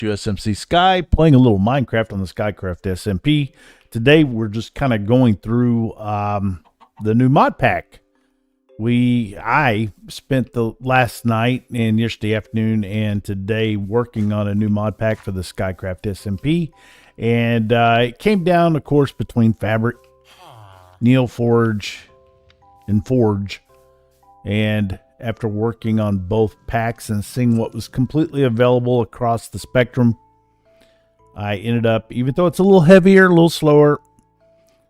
USMCsky, playing a little Minecraft on the SKYcraft SMP. Today we're just kind of going through the new mod pack. I spent the last night and yesterday afternoon and today working on a new mod pack for the SKYcraft SMP, and it came down, of course, between Fabric, Neoforge, and Forge. And after working on both packs and seeing what was completely available across the spectrum, I ended up, even though it's a little heavier, a little slower,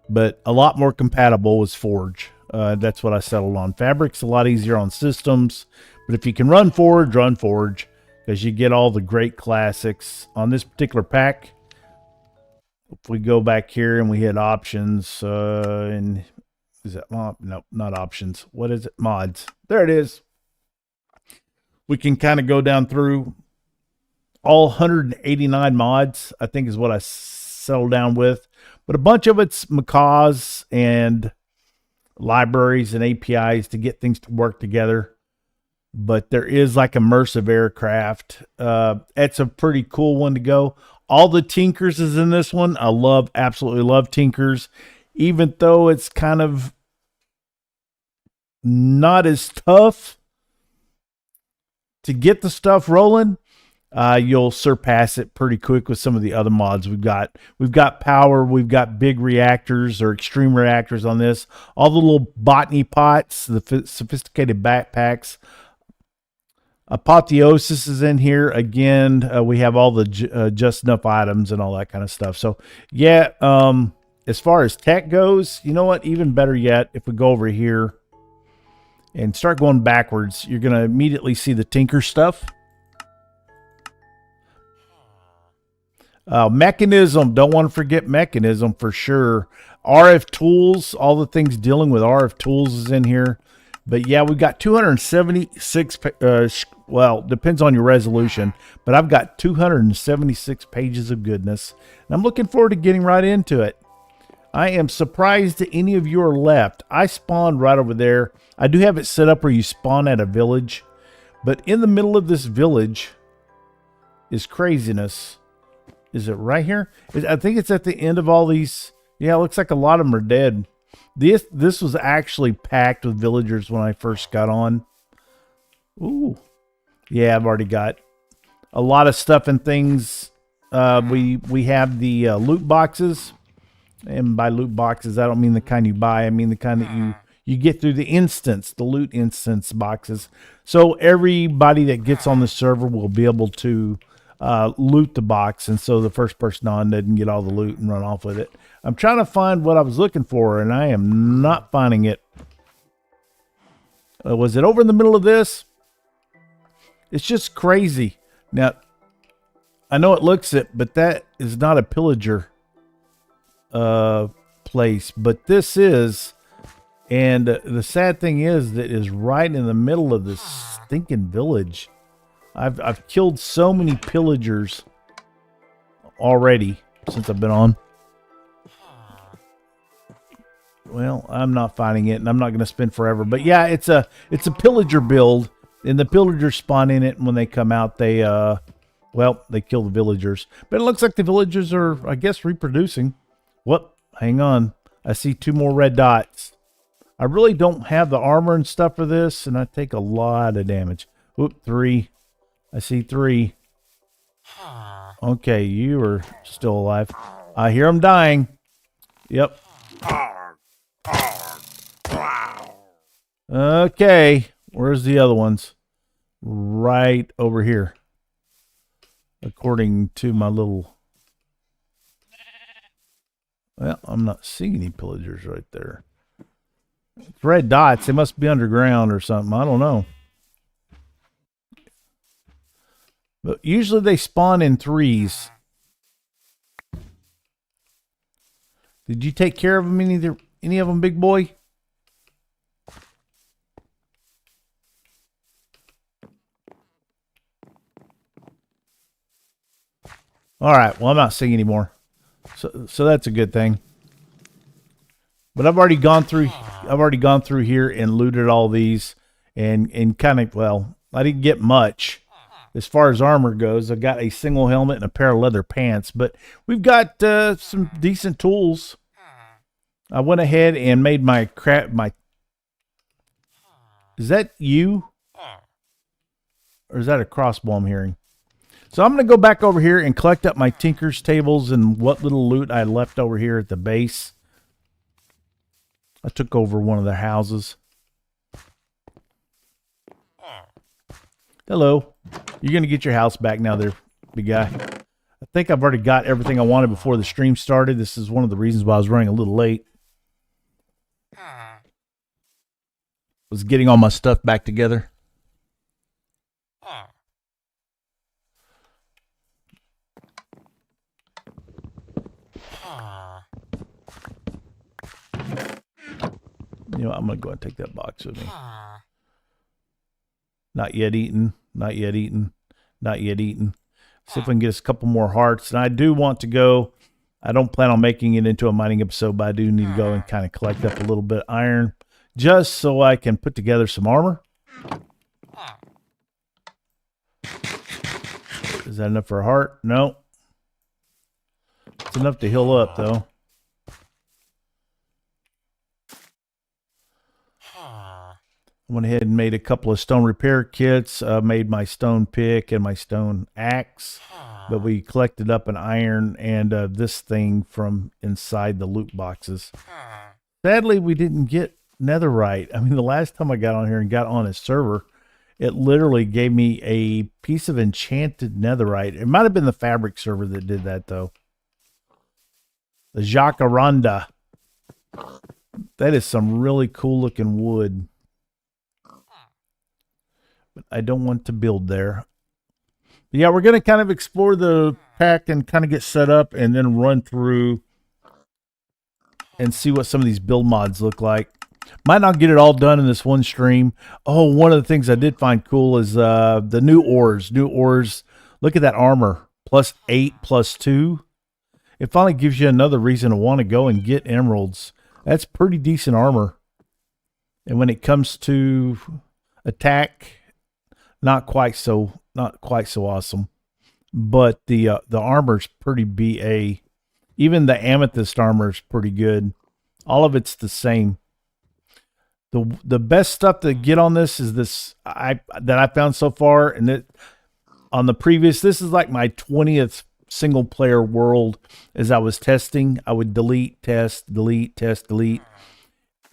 but a lot more compatible with Forge. That's what I settled on. Fabric's a lot easier on systems, but if you can run Forge, because you get all the great classics on this particular pack. If we go back here and we hit options, and is that mod? No, not options. What is it? Mods. There it is. We can kind of go down through all 189 mods, I think is what I settled down with. But a bunch of it's macaws and libraries and APIs to get things to work together. But there is like immersive aircraft. It's a pretty cool one to go. All the Tinkers is in this one. I absolutely love Tinkers. Even though it's kind of not as tough to get the stuff rolling, you'll surpass it pretty quick with some of the other mods we've got. We've got power, we've got big reactors or extreme reactors on this. All the little botany pots, the sophisticated backpacks. Apotheosis is in here again. We have all the just enough items and all that kind of stuff. So yeah, as far as tech goes, you know what? Even better yet, if we go over here and start going backwards, you're going to immediately see the Tinker stuff. Mechanism, don't want to forget Mechanism for sure. RF tools, all the things dealing with RF tools is in here. But yeah, we've got 276, well, depends on your resolution, but I've got 276 pages of goodness. And I'm looking forward to getting right into it. I am surprised that any of you are left. I spawned right over there. I do have it set up where you spawn at a village, but in the middle of this village is craziness. Is it right here? I think it's at the end of all these. Yeah, it looks like a lot of them are dead. This was actually packed with villagers when I first got on. Ooh. Yeah, I've already got a lot of stuff and things. We have the loot boxes. And by loot boxes, I don't mean the kind you buy. I mean the kind that you get through the instance, the loot instance boxes. So everybody that gets on the server will be able to loot the box. And so the first person on doesn't get all the loot and run off with it. I'm trying to find what I was looking for, and I am not finding it. Was it over in the middle of this? It's just crazy. Now, I know it looks it, but that is not a pillager place, but this is. And the sad thing is that is right in the middle of this stinking village. I've killed so many pillagers already since I've been on. Well, I'm not finding it, and I'm not going to spend forever. But yeah, it's a pillager build, and the pillagers spawn in it, and when they come out, they they kill the villagers. But it looks like the villagers are, I guess, reproducing. Whoop, hang on. I see 2 more red dots. I really don't have the armor and stuff for this, and I take a lot of damage. Whoop, 3. I see 3. Okay, you are still alive. I hear them dying. Yep. Okay, where's the other ones? Right over here. According to my little... Well, I'm not seeing any pillagers right there. It's red dots. They must be underground or something. I don't know. But usually they spawn in 3s. Did you take care of them? Any of them, big boy? All right. Well, I'm not seeing anymore. So that's a good thing. But I've already gone through here and looted all these and kind of, well, I didn't get much. as far as armor goes. I got a single helmet and a pair of leather pants, but we've got some decent tools. I went ahead and made my Is that you? Or is that a crossbow I'm hearing? So I'm going to go back over here and collect up my tinker's tables and what little loot I left over here at the base. I took over one of their houses. Hello. You're going to get your house back now there, big guy. I think I've already got everything I wanted before the stream started. This is one of the reasons why I was running a little late. Was getting all my stuff back together. You know, I'm going to go ahead and take that box with me. Not yet eaten. Not yet eaten. Not yet eaten. See if we can get us a couple more hearts. And I do want to go. I don't plan on making it into a mining episode, but I do need to go and kind of collect up a little bit of iron just so I can put together some armor. Is that enough for a heart? No. It's enough to heal up, though. I went ahead and made a couple of stone repair kits. Made my stone pick and my stone axe. But we collected up an iron and this thing from inside the loot boxes. Sadly, we didn't get netherite. I mean, the last time I got on here and got on a server, it literally gave me a piece of enchanted netherite. It might have been the fabric server that did that, though. The jacaranda. That is some really cool looking wood. But I don't want to build there. But yeah, we're going to kind of explore the pack and kind of get set up and then run through and see what some of these build mods look like. Might not get it all done in this one stream. Oh, one of the things I did find cool is the new ores. New ores. Look at that armor. +8, +2. It finally gives you another reason to want to go and get emeralds. That's pretty decent armor. And when it comes to attack, not quite so awesome. But the armor's pretty BA. Even the amethyst armor is pretty good. All of it's the same. The best stuff to get on this is this that I found so far, and that on the previous, this is like my 20th single player world. As I was testing, I would delete, test, delete, test, delete,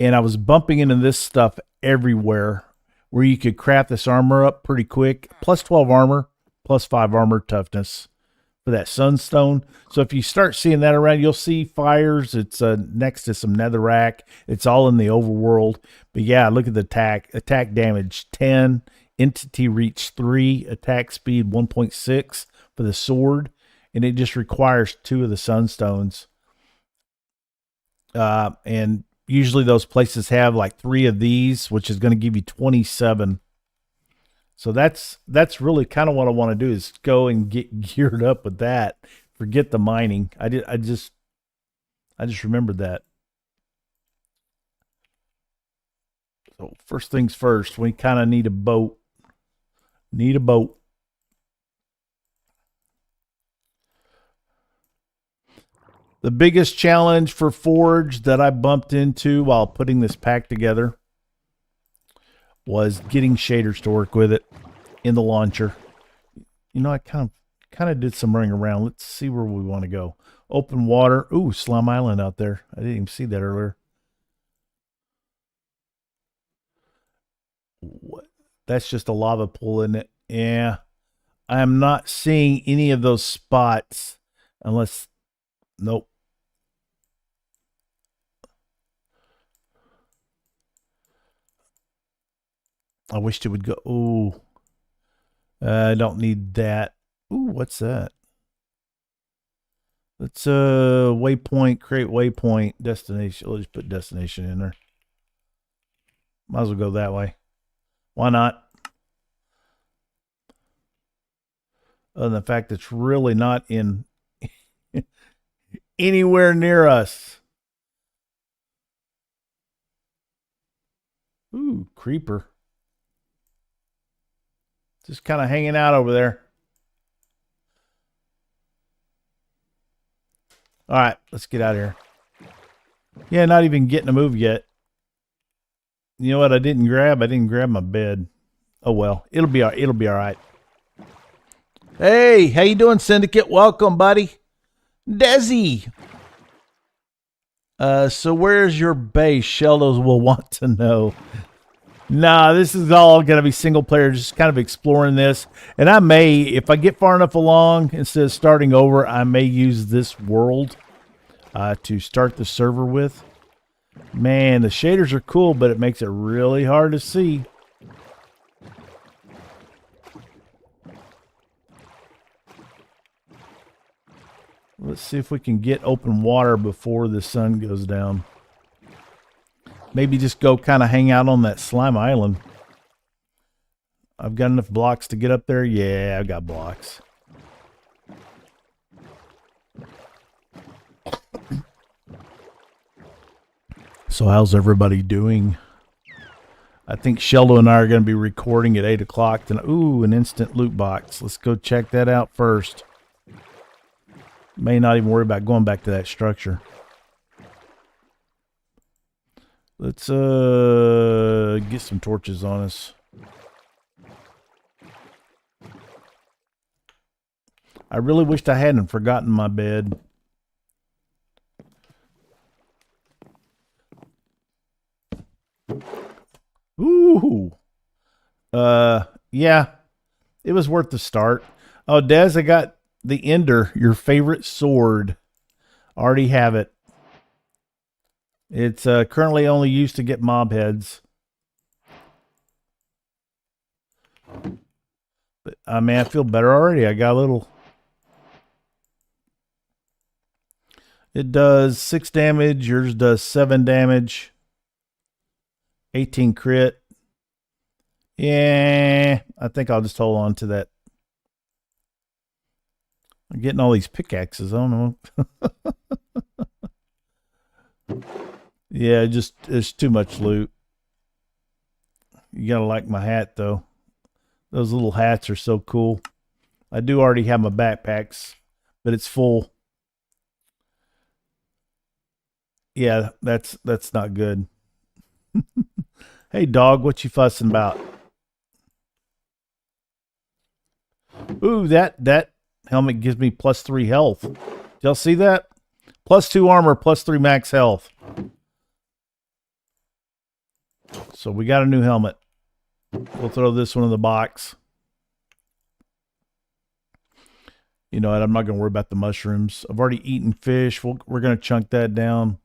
and I was bumping into this stuff everywhere, where you could craft this armor up pretty quick. +12 armor, +5 armor toughness for that sunstone. So if you start seeing that around, you'll see fires. It's next to some netherrack. It's all in the overworld. But yeah, look at the attack. Attack damage 10, entity reach 3, attack speed 1.6 for the sword. And it just requires 2 of the sunstones. And usually those places have like 3 of these, which is going to give you 27. So that's really kind of what I want to do, is go and get geared up with that. Forget the mining. I just remembered that. So first things first, we kind of need a boat. Need a boat. The biggest challenge for Forge that I bumped into while putting this pack together was getting shaders to work with it in the launcher. You know, I kind of did some running around. Let's see where we want to go. Open water. Ooh, Slum Island out there. I didn't even see that earlier. What? That's just a lava pool, isn't it? Yeah. I am not seeing any of those spots unless... Nope. I wished it would go. Ooh. I don't need that. Ooh, what's that? Let's waypoint, create waypoint, destination. We'll just put destination in there. Might as well go that way. Why not? Other than the fact it's really not in anywhere near us. Ooh, creeper. Just kind of hanging out over there. All right, let's get out of here. Yeah, not even getting a move yet. You know what I didn't grab? I didn't grab my bed. Oh well, it'll be all right. Hey, how you doing, Syndicate? Welcome, buddy. Desi. So where's your base? Sheldos will want to know. Nah, this is all going to be single player, just kind of exploring this. And I may, if I get far enough along, instead of starting over, I may use this world to start the server with. Man, the shaders are cool, but it makes it really hard to see. Let's see if we can get open water before the sun goes down. Maybe just go kind of hang out on that slime island. I've got enough blocks to get up there. Yeah, I've got blocks. So how's everybody doing? I think Sheldon and I are going to be recording at 8 o'clock tonight. Ooh, an instant loot box. Let's go check that out first. May not even worry about going back to that structure. Let's get some torches on us. I really wished I hadn't forgotten my bed. Ooh. Yeah. It was worth the start. Oh, Des, I got the Ender, your favorite sword. Already have it. It's currently only used to get mob heads. But man, I feel better already. I got a little. It does 6 damage. Yours does 7 damage. 18 crit. Yeah, I think I'll just hold on to that. I'm getting all these pickaxes. I don't know. Yeah, just it's too much loot. You gotta like my hat though. Those little hats are so cool. I do already have my backpacks, but it's full. Yeah, that's not good. Hey dog, what you fussing about? Ooh, that helmet gives me +3 health. Y'all see that? +2 armor, +3 max health. So we got a new helmet. We'll throw this one in the box. You know what? I'm not going to worry about the mushrooms. I've already eaten fish. We're going to chunk that down.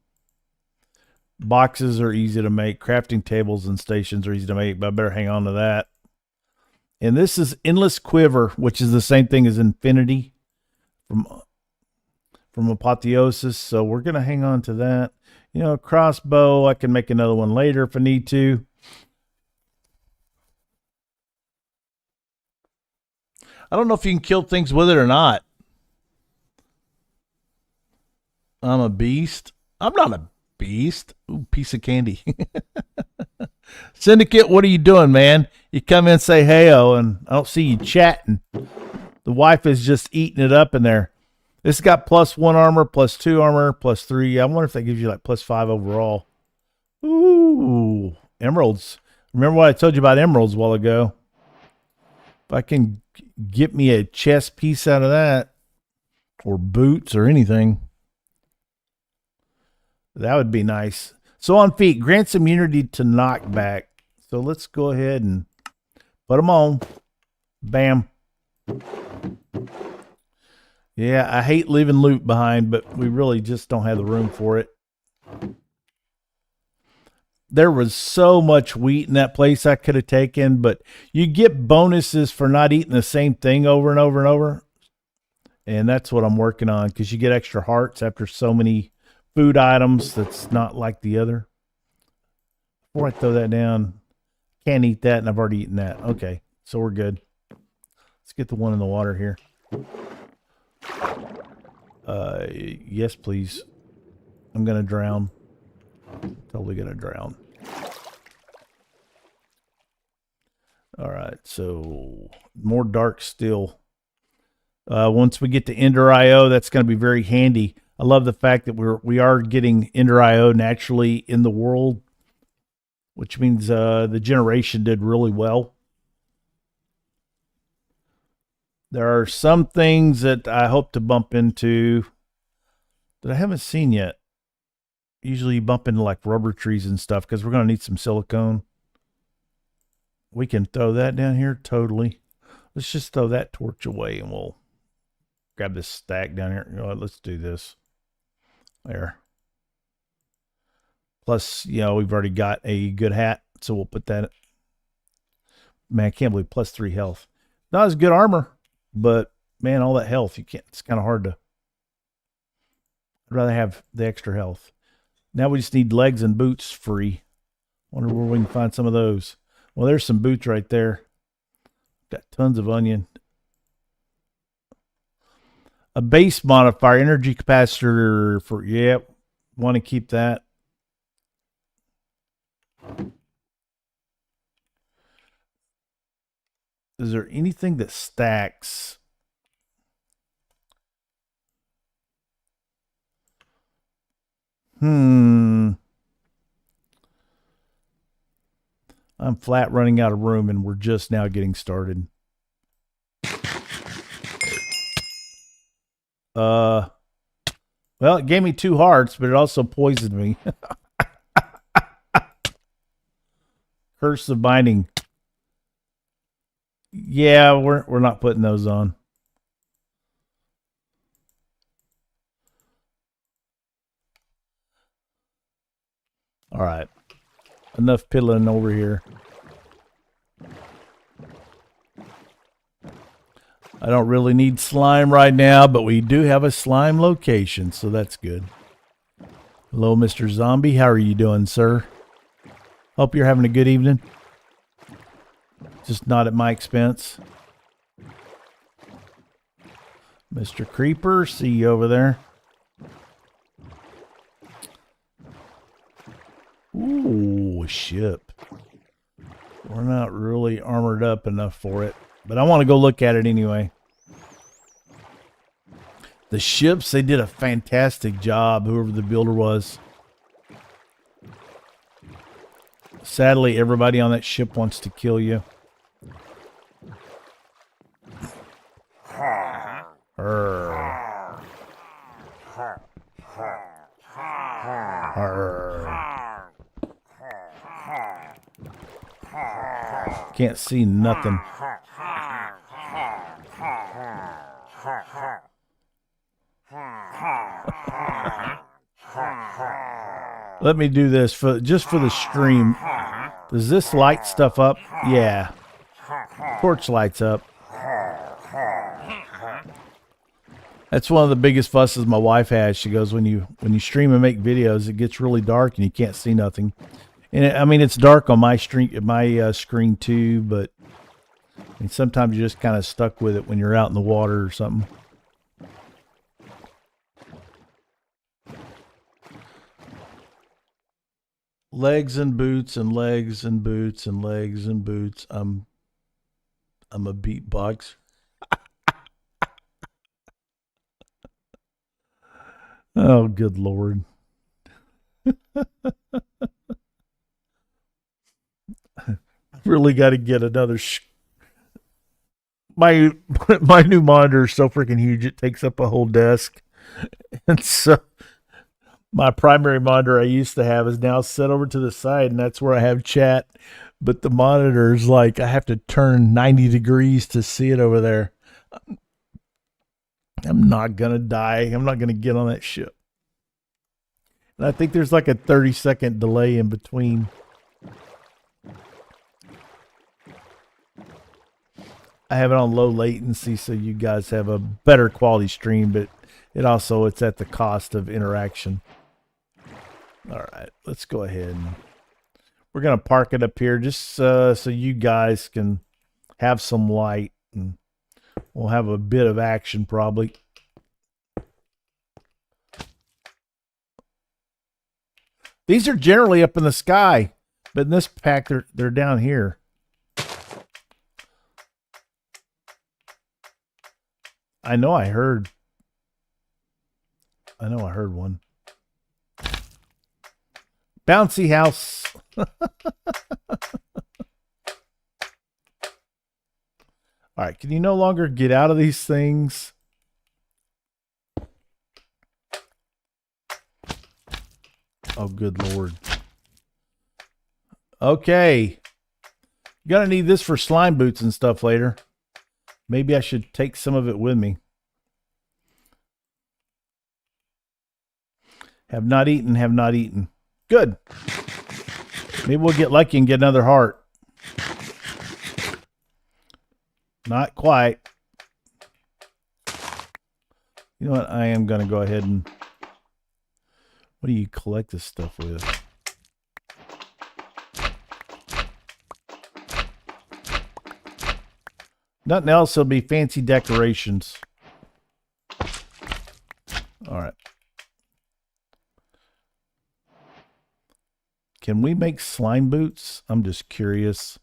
Boxes are easy to make. Crafting tables and stations are easy to make, but I better hang on to that. And this is Endless Quiver, which is the same thing as Infinity from Apotheosis. So we're going to hang on to that. You know, crossbow, I can make another one later if I need to. I don't know if you can kill things with it or not. I'm a beast. I'm not a beast. Ooh, piece of candy. Syndicate, what are you doing, man? You come in and say hey-oh, and I don't see you chatting. The wife is just eating it up in there. This has got +1 armor, +2 armor, +3. I wonder if that gives you like +5 overall. Ooh, emeralds. Remember what I told you about emeralds a while ago? If I can get me a chest piece out of that, or boots or anything, that would be nice. So on feet, grants immunity to knockback. So let's go ahead and put them on. Bam. Yeah, I hate leaving loot behind, but we really just don't have the room for it. There was so much wheat in that place I could have taken, but you get bonuses for not eating the same thing over and over and over. And that's what I'm working on, because you get extra hearts after so many food items that's not like the other. Before I throw that down, can't eat that, and I've already eaten that. Okay, so we're good. Let's get the one in the water here. Yes, please. I'm gonna drown. Totally gonna drown. All right, so more dark still. Once we get to Ender IO, that's going to be very handy. I love the fact that we are getting Ender IO naturally in the world, which means the generation did really well. There are some things that I hope to bump into that I haven't seen yet. Usually you bump into like rubber trees and stuff because we're going to need some silicone. We can throw that down here totally. Let's just throw that torch away and we'll grab this stack down here. You know what, let's do this. There. Plus, you know, we've already got a good hat, so we'll put that. Man, I can't believe +3 health. Not as good armor, but man, all that health, you can't. It's kind of hard to. I'd rather have the extra health. Now we just need legs and boots free. Wonder where we can find some of those. Well, there's some boots right there. Got tons of onion. A base modifier, energy capacitor for, yep, want to keep that. Is there anything that stacks? I'm flat running out of room and we're just now getting started. Well, it gave me 2 hearts, but it also poisoned me. Curse of binding. Yeah, we're not putting those on. All right. Enough piddling over here. I don't really need slime right now, but we do have a slime location, so that's good. Hello, Mr. Zombie. How are you doing, sir? Hope you're having a good evening. Just not at my expense. Mr. Creeper, see you over there. Ooh, ship. We're not really armored up enough for it, but I want to go look at it anyway. The ships, they did a fantastic job, whoever the builder was. Sadly, everybody on that ship wants to kill you. Arr. Arr. Can't see nothing. Let me do this just for the stream. Does this light stuff up? Yeah. Torch lights up. That's one of the biggest fusses my wife has. She goes, when you stream and make videos, it gets really dark and you can't see nothing. And I mean, it's dark on my screen too, but I mean, sometimes you're just kind of stuck with it when you're out in the water or something. Legs and boots and legs and boots and legs and boots. I'm a beatbox. Oh, good Lord. Really got to get another. My new monitor is so freaking huge, it takes up a whole desk. And so my primary monitor I used to have is now set over to the side, and that's where I have chat. But the monitor is like, I have to turn 90 degrees to see it over there. I'm not going to die. I'm not going to get on that ship. And I think there's like a 30-second delay in between. I have it on low latency so you guys have a better quality stream, but it's at the cost of interaction. All right, let's go ahead. We're going to park it up here just so you guys can have some light, and we'll have a bit of action probably. These are generally up in the sky, but in this pack they're down here. I know I heard one. Bouncy house. All right, can you no longer get out of these things? Oh, good Lord. Okay. You're gonna need this for slime boots and stuff later. Maybe I should take some of it with me. Have not eaten, have not eaten. Good. Maybe we'll get lucky and get another heart. Not quite. You know what? I am going to go ahead and... What do you collect this stuff with? Nothing else. It'll be fancy decorations. All right. Can we make slime boots? I'm just curious.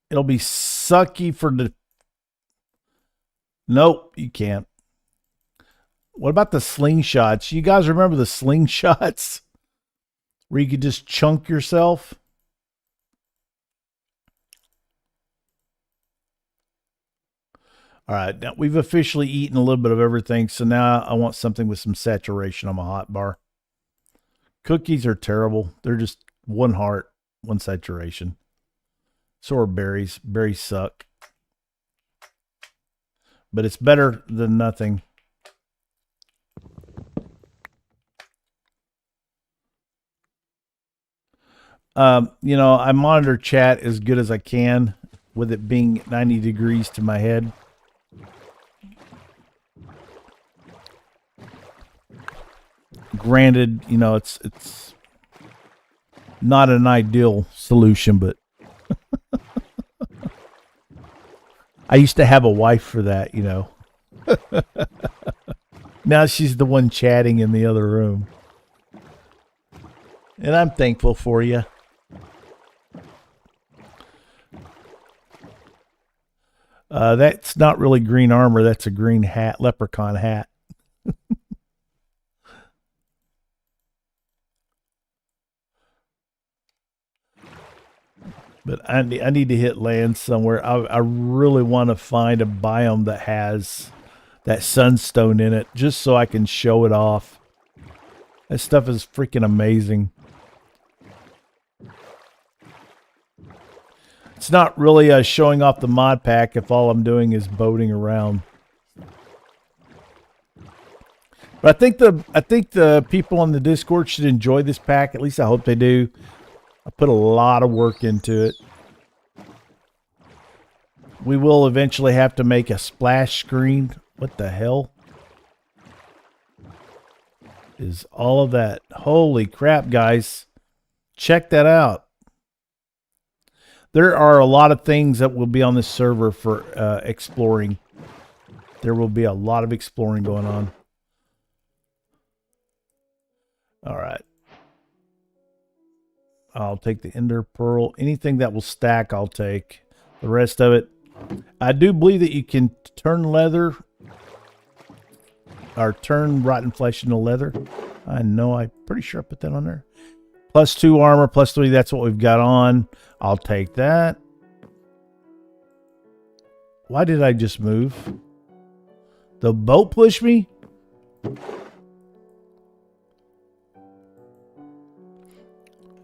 It'll be sucky for the... Nope, you can't. What about the slingshots? You guys remember the slingshots? Where you could just chunk yourself? All right, now we've officially eaten a little bit of everything, so now I want something with some saturation on my hot bar. Cookies are terrible. They're just one heart, one saturation. So are berries. Berries suck. But it's better than nothing. You know, I monitor chat as good as I can with it being 90 degrees to my head. Granted, you know, it's not an ideal solution, but I used to have a wife for that, you know. Now she's the one chatting in the other room. And I'm thankful for you. That's not really green armor. That's a green hat, leprechaun hat. But I need to hit land somewhere. I really want to find a biome that has that sunstone in it, just so I can show it off. That stuff is freaking amazing. It's not really showing off the mod pack if all I'm doing is boating around. But I think the people on the Discord should enjoy this pack. At least I hope they do. I put a lot of work into it. We will eventually have to make a splash screen. What the hell is all of that? Holy crap, guys. Check that out. There are a lot of things that will be on this server for exploring. There will be a lot of exploring going on. All right. I'll take the ender pearl. Anything that will stack, I'll take. The rest of it. I do believe that you can turn leather or turn rotten flesh into leather. I know. I'm pretty sure I put that on there. +2 armor, +3. That's what we've got on. I'll take that. Why did I just move? The boat pushed me?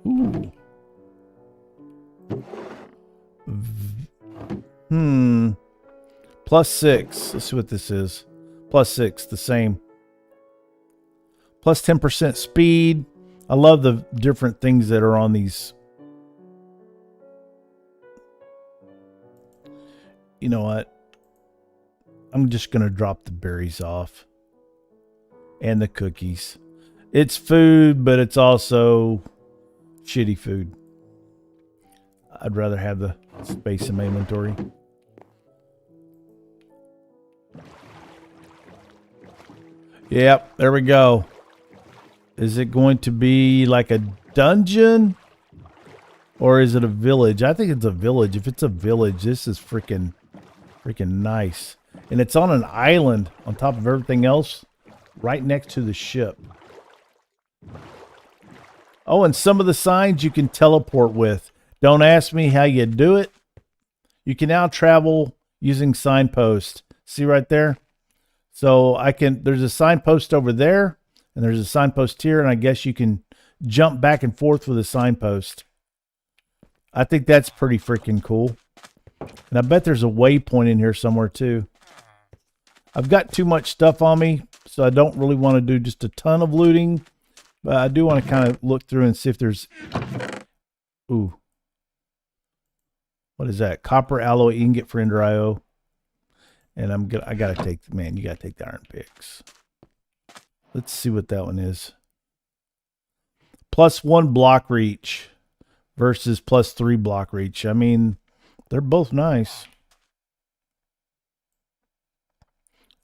Ooh. +6. Let's see what this is. +6, the same. +10% speed. I love the different things that are on these. You know what? I'm just going to drop the berries off. And the cookies. It's food, but it's also shitty food. I'd rather have the space in my inventory. Yep, there we go. Is it going to be like a dungeon? Or is it a village? I think it's a village. If it's a village, this is freaking Freaking nice. And it's on an island on top of everything else, right next to the ship. Oh, and some of the signs you can teleport with. Don't ask me how you do it. You can now travel using signposts. See right there? So there's a signpost over there, and there's a signpost here, and I guess you can jump back and forth with a signpost. I think that's pretty freaking cool. And I bet there's a waypoint in here somewhere too. I've got too much stuff on me, so I don't really want to do just a ton of looting. But I do want to kind of look through and see if there's... Ooh. What is that? Copper alloy ingot for Ender IO. And I gotta take... Man, you gotta take the iron picks. Let's see what that one is. +1 block reach versus +3 block reach. I mean, they're both nice.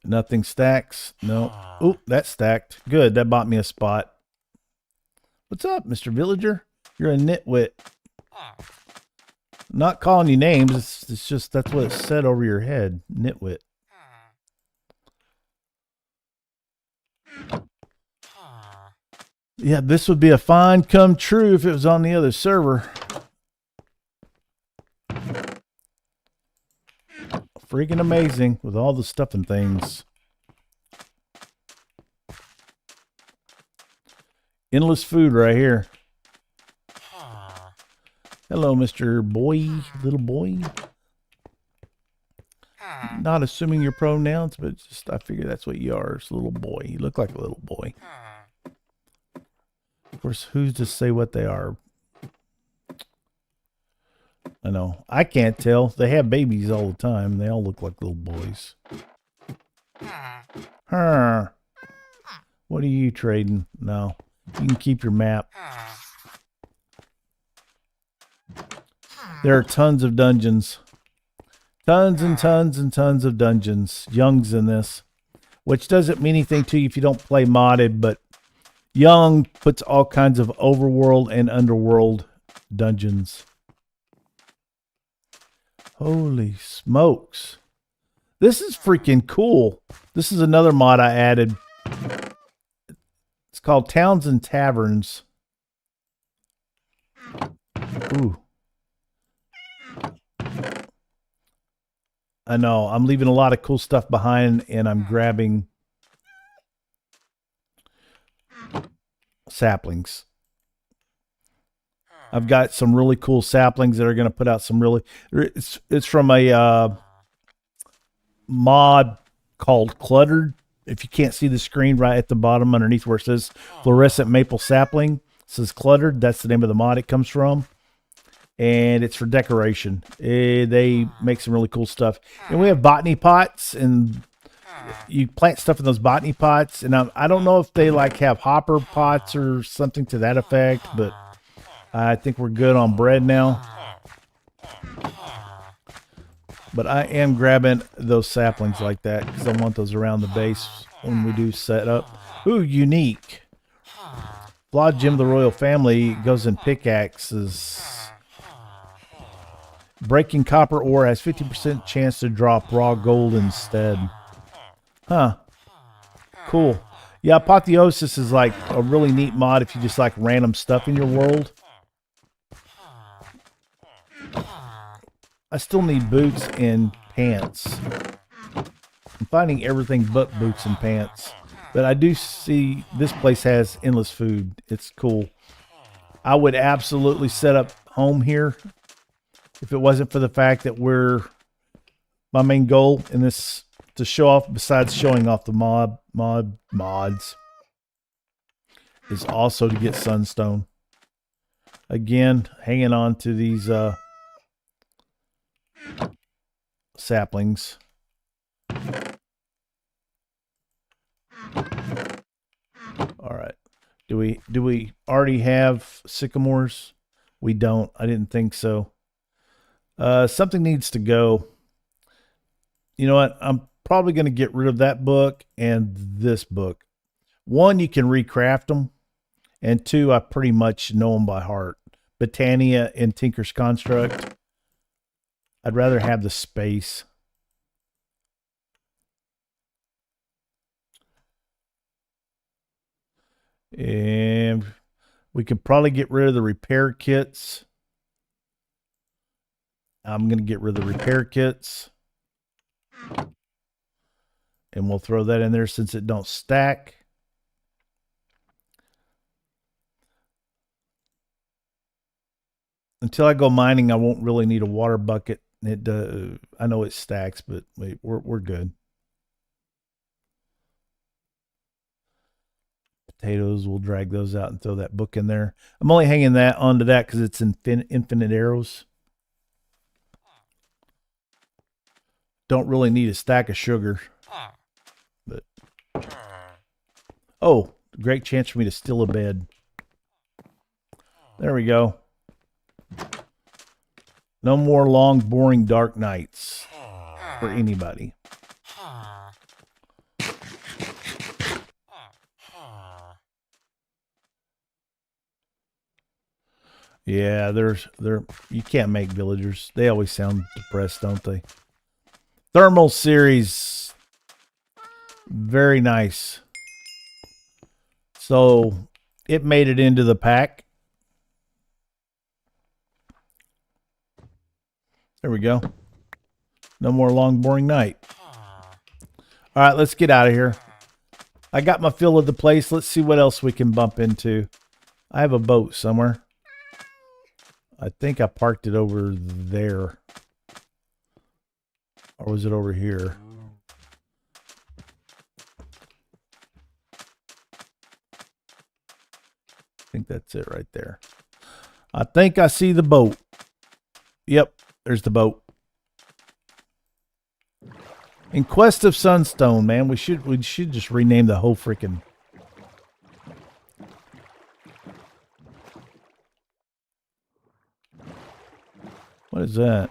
Nothing stacks. No. Oh, that stacked. Good. That bought me a spot. What's up, Mr. Villager? You're a nitwit. Not calling you names. It's just that's what it said over your head. Nitwit. Yeah, this would be a fine come true if it was on the other server. Freaking amazing with all the stuff and things. Endless food right here. Hello, Mr. Boy, little boy. Not assuming your pronouns, but just I figure that's what you are. It's a little boy. You look like a little boy. Of course, who's to say what they are? I know. I can't tell. They have babies all the time. They all look like little boys. Huh. What are you trading? No. You can keep your map. There are tons of dungeons. Tons and tons and tons of dungeons. Young's in this. Which doesn't mean anything to you if you don't play modded, but Young puts all kinds of overworld and underworld dungeons. Holy smokes. This is freaking cool. This is another mod I added. It's called Towns and Taverns. Ooh. I know. I'm leaving a lot of cool stuff behind, and I'm grabbing saplings. I've got some really cool saplings that are going to put out some really... It's from a mod called Cluttered. If you can't see the screen right at the bottom underneath where it says Fluorescent Maple Sapling, it says Cluttered. That's the name of the mod it comes from. And it's for decoration. They make some really cool stuff. And we have botany pots, and you plant stuff in those botany pots. And I don't know if they like have hopper pots or something to that effect, but I think we're good on bread now. But I am grabbing those saplings like that because I want those around the base when we do set up. Ooh, unique. Flawed Gem of the Royal Family goes in pickaxes. Breaking copper ore has 50% chance to drop raw gold instead. Huh. Cool. Yeah, Apotheosis is like a really neat mod if you just like random stuff in your world. I still need boots and pants. I'm finding everything but boots and pants. But I do see this place has endless food. It's cool. I would absolutely set up home here if it wasn't for the fact that my main goal in this to show off, besides showing off the mods, is also to get sunstone. Again, hanging on to these saplings. All right. Do we already have sycamores? We don't. I didn't think so. Something needs to go. You know what? I'm probably going to get rid of that book and this book. One, you can recraft them. And two, I pretty much know them by heart. Botania and Tinker's Construct. I'd rather have the space. And we could probably get rid of the repair kits. I'm going to get rid of the repair kits. And we'll throw that in there since it don't stack. Until I go mining, I won't really need a water bucket. I know it stacks, but we're good. Potatoes, we'll drag those out and throw that book in there. I'm only hanging that onto that because it's infinite arrows. Don't really need a stack of sugar. But oh, great chance for me to steal a bed. There we go. No more long, boring, dark nights for anybody. Yeah, you can't make villagers. They always sound depressed, don't they? Thermal series. Very nice. So it made it into the pack. There we go. No more long, boring night. All right, let's get out of here. I got my fill of the place. Let's see what else we can bump into. I have a boat somewhere. I think I parked it over there. Or was it over here? I think that's it right there. I think I see the boat. Yep, there's the boat. In Quest of Sunstone, man, we should just rename the whole freaking. What is that?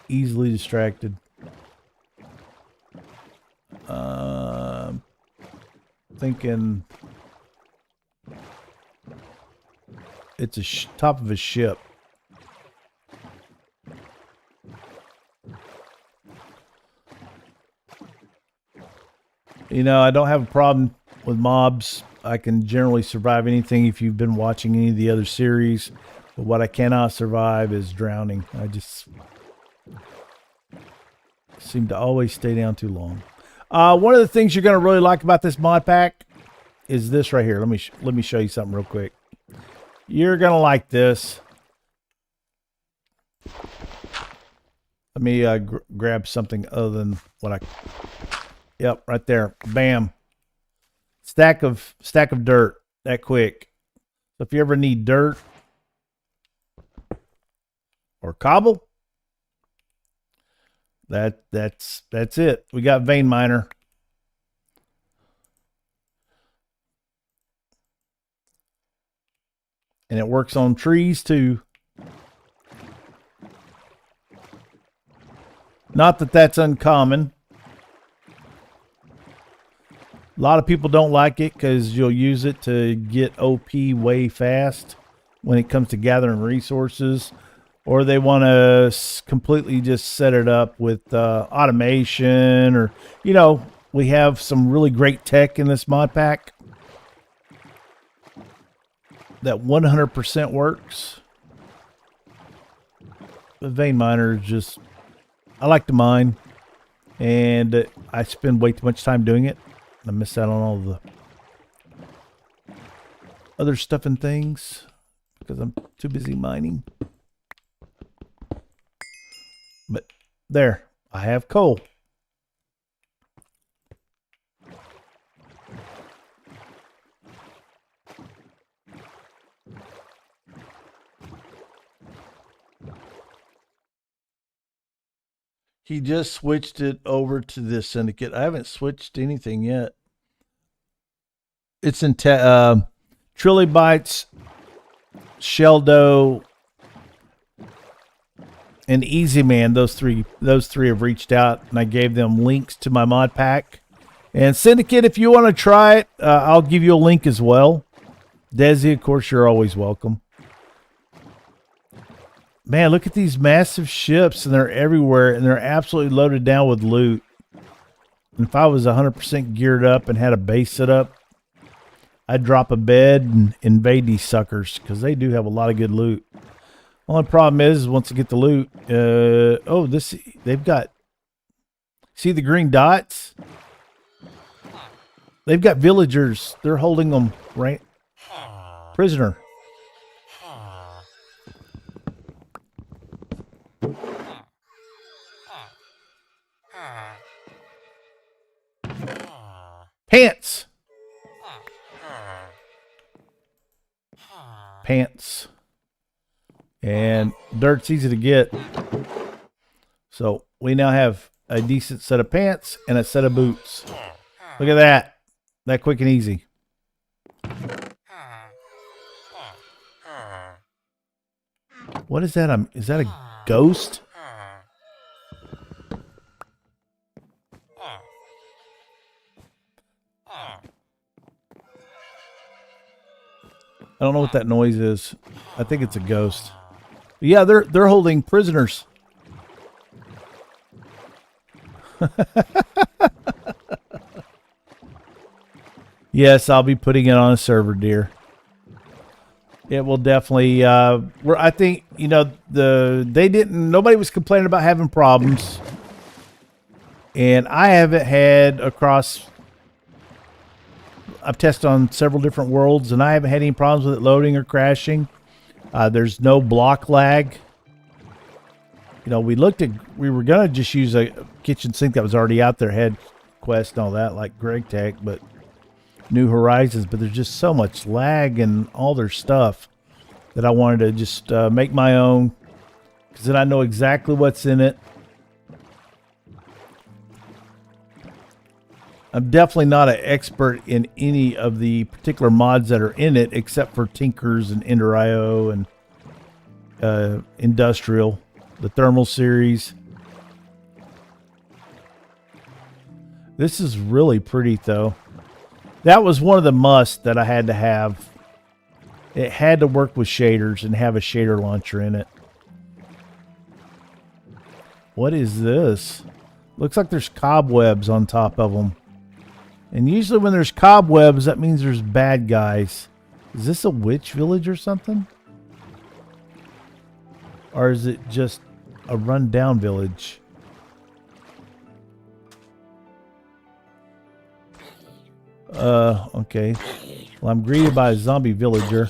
Easily distracted. Thinking it's a top of a ship. You know, I don't have a problem with mobs. I can generally survive anything if you've been watching any of the other series. But what I cannot survive is drowning. I just seem to always stay down too long. One of the things you're going to really like about this mod pack is this right here. Let me show you something real quick. You're going to like this. Let me grab something other than what I... Yep, right there. Bam. Stack of dirt that quick. So if you ever need dirt or cobble, that's it. We got vein miner. And it works on trees too. Not that that's uncommon. A lot of people don't like it because you'll use it to get OP way fast when it comes to gathering resources. Or they want to completely just set it up with automation. Or, you know, we have some really great tech in this mod pack that 100% works. The vein miner is just... I like to mine. And I spend way too much time doing it. I miss out on all the other stuff and things because I'm too busy mining. But there, I have coal. He just switched it over to this syndicate. I haven't switched anything yet. It's in Trilobites, Sheldo, and Easy Man. Those three have reached out, and I gave them links to my mod pack. And Syndicate, if you want to try it, I'll give you a link as well. Desi, of course, you're always welcome. Man, look at these massive ships, and they're everywhere, and they're absolutely loaded down with loot. If I was 100% geared up and had a base set up, I'd drop a bed and invade these suckers because they do have a lot of good loot. Only problem is once you get the loot, they've got, see the green dots? They've got villagers. They're holding them right prisoner. Pants. Pants. And dirt's easy to get. So we now have a decent set of pants and a set of boots. Look at that. That quick and easy. What is that? Is that a ghost? I don't know what that noise is. I think it's a ghost. But yeah, they're holding prisoners. Yes, I'll be putting it on a server, dear. It will definitely. I think nobody was complaining about having problems, and I haven't had across. I've tested on several different worlds, and I haven't had any problems with it loading or crashing. There's no block lag. We were gonna just use a kitchen sink that was already out there, had quest and all that, like Greg Tech, but New Horizons. But there's just so much lag and all their stuff that I wanted to just make my own, because then I know exactly what's in it. I'm definitely not an expert in any of the particular mods that are in it, except for Tinkers and Ender.io and Industrial, the Thermal series. This is really pretty, though. That was one of the musts that I had to have. It had to work with shaders and have a shader launcher in it. What is this? Looks like there's cobwebs on top of them. And usually when there's cobwebs, that means there's bad guys. Is this a witch village or something? Or is it just a rundown village? Okay. Well, I'm greeted by a zombie villager.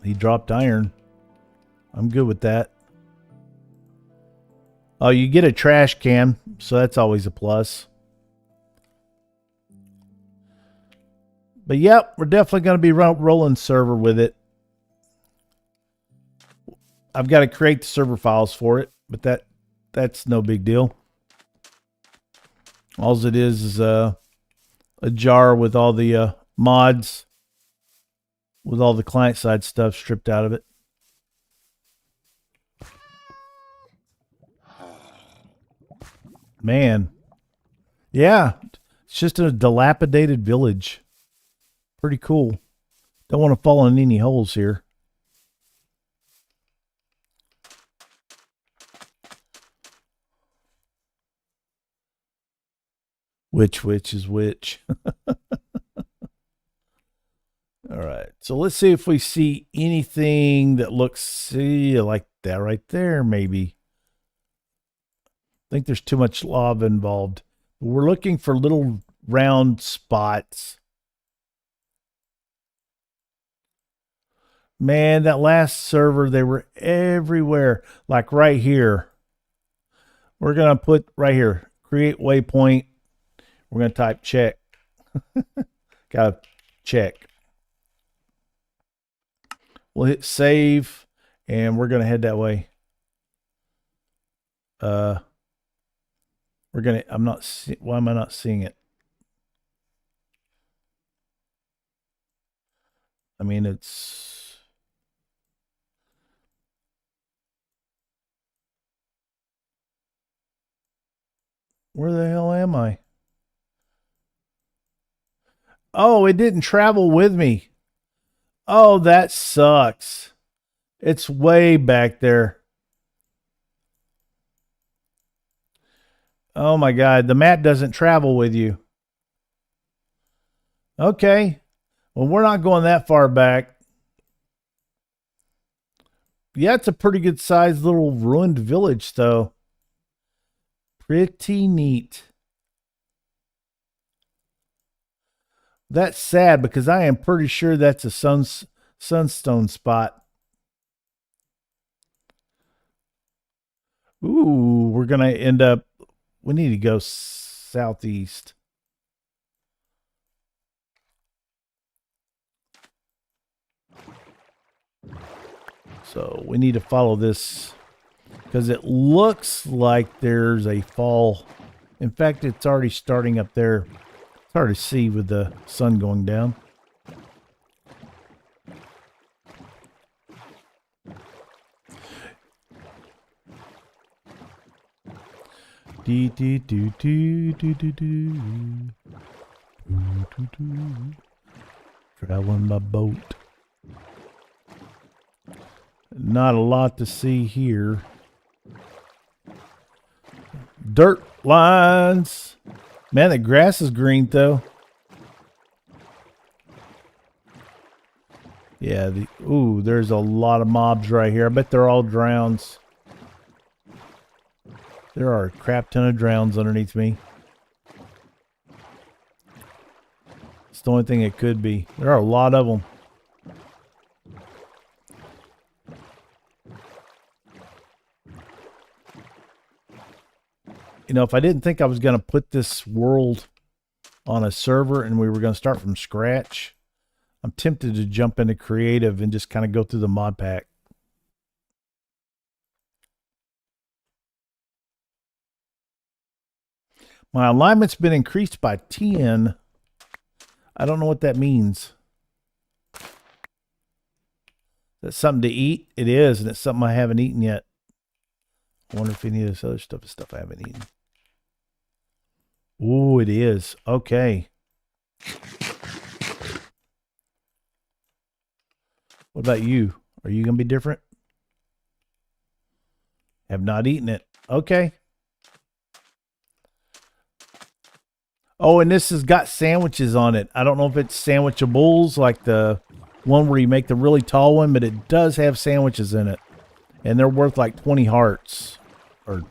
He dropped iron. I'm good with that. Oh, you get a trash can, so that's always a plus. But yep, we're definitely going to be rolling server with it. I've got to create the server files for it, but that's no big deal. All it is a jar with all the mods, with all the client-side stuff stripped out of it. Man. Yeah. It's just a dilapidated village. Pretty cool. Don't want to fall in any holes here. Which is which? All right. So let's see if we see anything that looks like that right there, maybe. I think there's too much lava involved. We're looking for little round spots. Man, that last server, they were everywhere. Like right here. We're going to put right here, create waypoint. We're going to type check. Got to check. We'll hit save, and we're going to head that way. We're going to, why am I not seeing it? I mean, it's, where the hell am I? Oh, it didn't travel with me. Oh, that sucks. It's way back there. Oh my God, the mat doesn't travel with you. Okay. Well, we're not going that far back. Yeah, it's a pretty good sized little ruined village, though. Pretty neat. That's sad because I am pretty sure that's a sunstone spot. Ooh, we're going to end up, we need to go southeast. So we need to follow this because it looks like there's a fall. In fact, it's already starting up there. It's hard to see with the sun going down. Dee dee doo doo doo doo doo. Traveling my boat. Not a lot to see here. Dirt lines. Man, the grass is green though. Yeah, ooh, there's a lot of mobs right here. I bet they're all drowns. There are a crap ton of drowns underneath me. It's the only thing it could be. There are a lot of them. You know, if I didn't think I was going to put this world on a server and we were going to start from scratch, I'm tempted to jump into creative and just kind of go through the mod pack. My alignment's been increased by 10. I don't know what that means. Is that something to eat? It is, and it's something I haven't eaten yet. I wonder if any of this other stuff is stuff I haven't eaten. Ooh, it is. Okay. What about you? Are you going to be different? Have not eaten it. Okay. Oh, and this has got sandwiches on it. I don't know if it's sandwichables like the one where you make the really tall one, but it does have sandwiches in it. And they're worth like 20 hearts or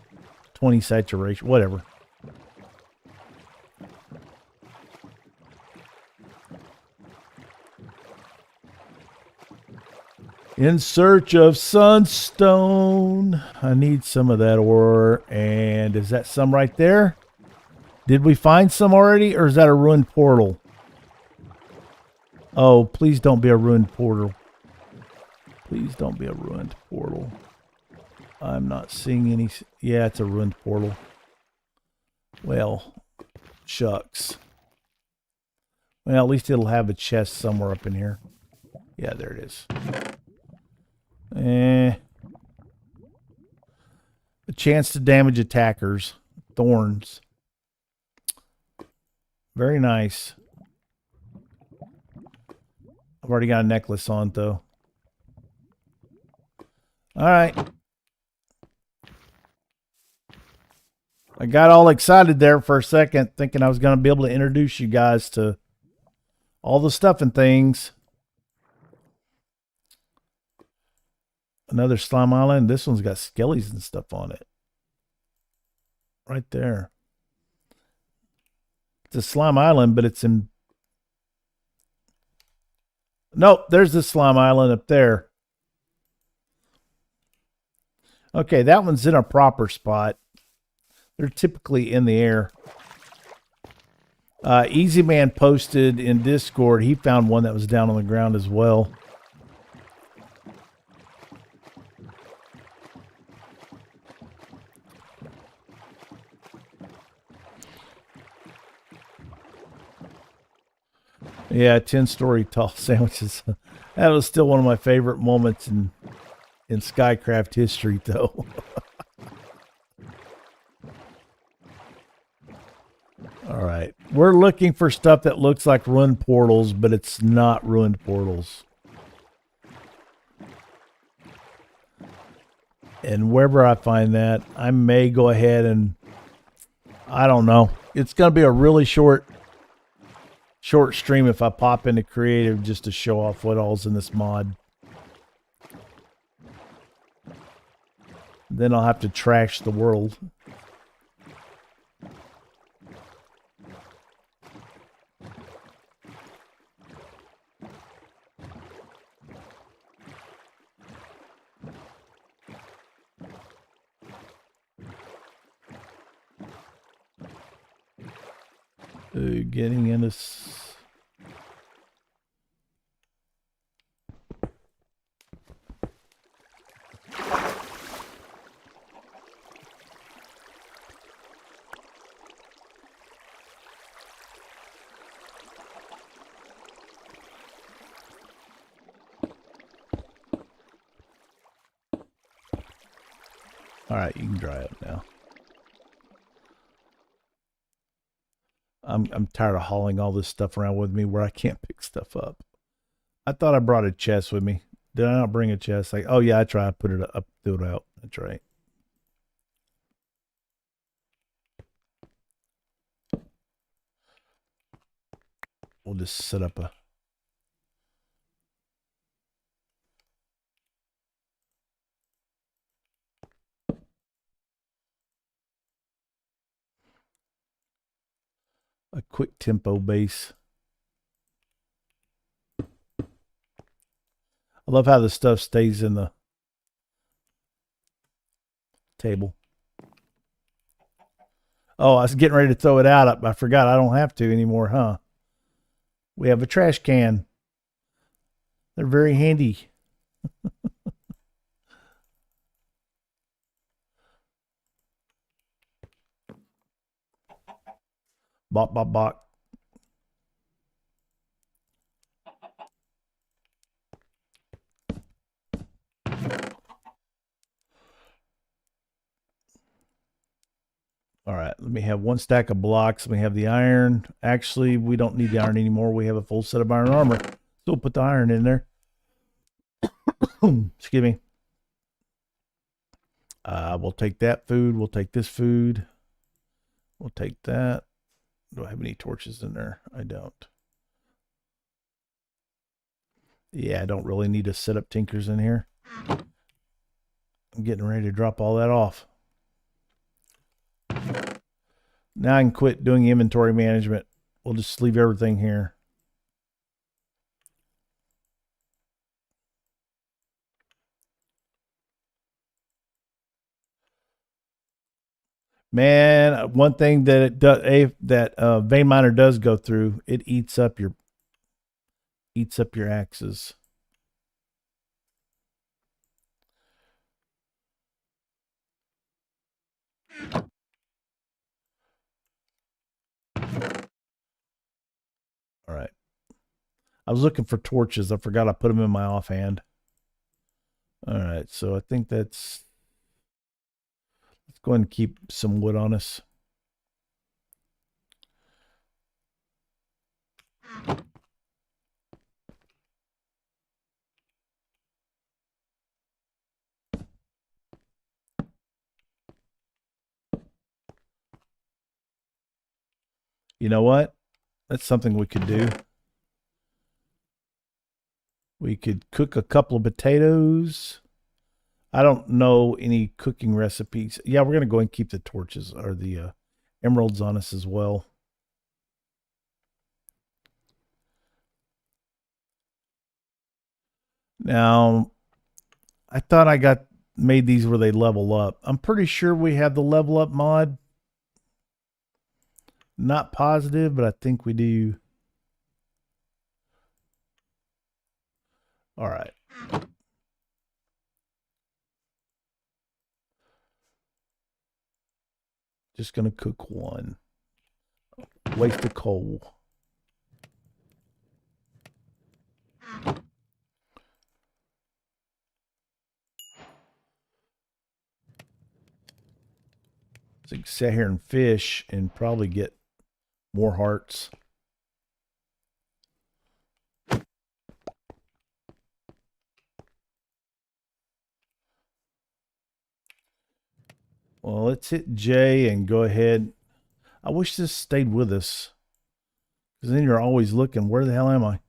20 saturation, whatever. In search of sunstone. I need some of that ore. And is that some right there? Did we find some already, or is that a ruined portal? Oh, please don't be a ruined portal. Please don't be a ruined portal. I'm not seeing any. Yeah, it's a ruined portal. Well, shucks. Well, at least it'll have a chest somewhere up in here. Yeah, there it is. A chance to damage attackers. Thorns. Very nice. I've already got a necklace on, though. All right. I got all excited there for a second, thinking I was going to be able to introduce you guys to all the stuff and things. Another slime island. This one's got skellies and stuff on it. Right there. It's a slime island, but it's in... Nope, there's the slime island up there. Okay, that one's in a proper spot. They're typically in the air. Easy Man posted in Discord. He found one that was down on the ground as well. Yeah, 10-story tall sandwiches. That was still one of my favorite moments in SKYcraft history, though. All right. We're looking for stuff that looks like ruined portals, but it's not ruined portals. And wherever I find that, I may go ahead and I don't know. It's going to be a really short stream if I pop into creative just to show off what all's in this mod. Then I'll have to trash the world. Getting into... All right, you can dry up now. I'm tired of hauling all this stuff around with me where I can't pick stuff up. I thought I brought a chest with me. Did I not bring a chest? Like, oh yeah, I tried to put it up, threw it out. That's right. We'll just set up a quick tempo base. I love how the stuff stays in the table. Oh, I was getting ready to throw it out. I forgot I don't have to anymore, huh? We have a trash can. They're very handy. Bop, bop, bop. All right, let me have one stack of blocks. Let me have the iron. Actually, we don't need the iron anymore. We have a full set of iron armor. So we'll put the iron in there. Excuse me. We'll take that food. We'll take this food. We'll take that. Do I have any torches in there? I don't. Yeah, I don't really need to set up tinkers in here. I'm getting ready to drop all that off. Now I can quit doing inventory management. We'll just leave everything here. Man, one thing that it does, that vein miner does go through, it eats up your axes. All right. I was looking for torches. I forgot I put them in my offhand. All right, so I think let's go ahead and keep some wood on us. You know what? That's something we could do. We could cook a couple of potatoes. I don't know any cooking recipes. Yeah, we're going to go and keep the torches or the emeralds on us as well. Now, I thought I made these where they level up. I'm pretty sure we have the level up mod. Not positive, but I think we do. All right. Just going to cook one. Waste of coal. So you can sit here and fish and probably get more hearts. Well, let's hit J and go ahead. I wish this stayed with us. Because then you're always looking, where the hell am I?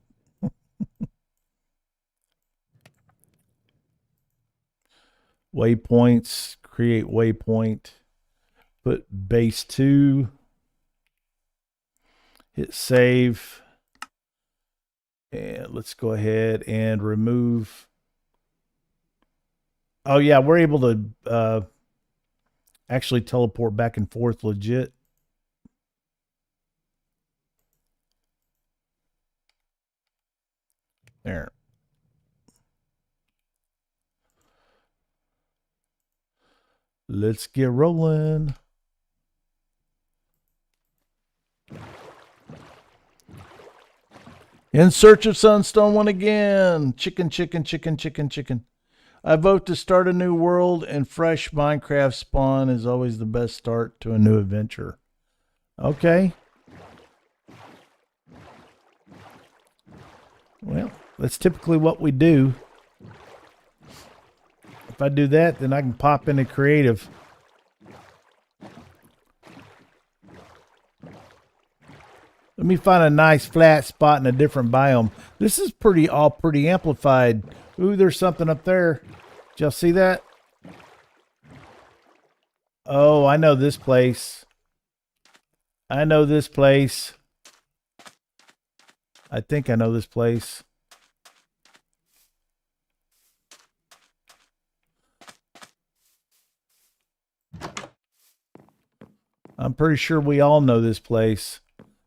Waypoints, create waypoint, put base 2, hit save, and let's go ahead and remove. Oh yeah, we're able to actually teleport back and forth legit. There. Let's get rolling. In search of Sunstone one again. Chicken, chicken, chicken, chicken, chicken. I vote to start a new world, and fresh Minecraft spawn is always the best start to a new adventure. Okay. Well, that's typically what we do. If I do that, then I can pop into creative. Let me find a nice flat spot in a different biome. This is pretty amplified. Ooh, there's something up there. Did y'all see that? Oh, I know this place. I know this place. I think I know this place. I'm pretty sure we all know this place.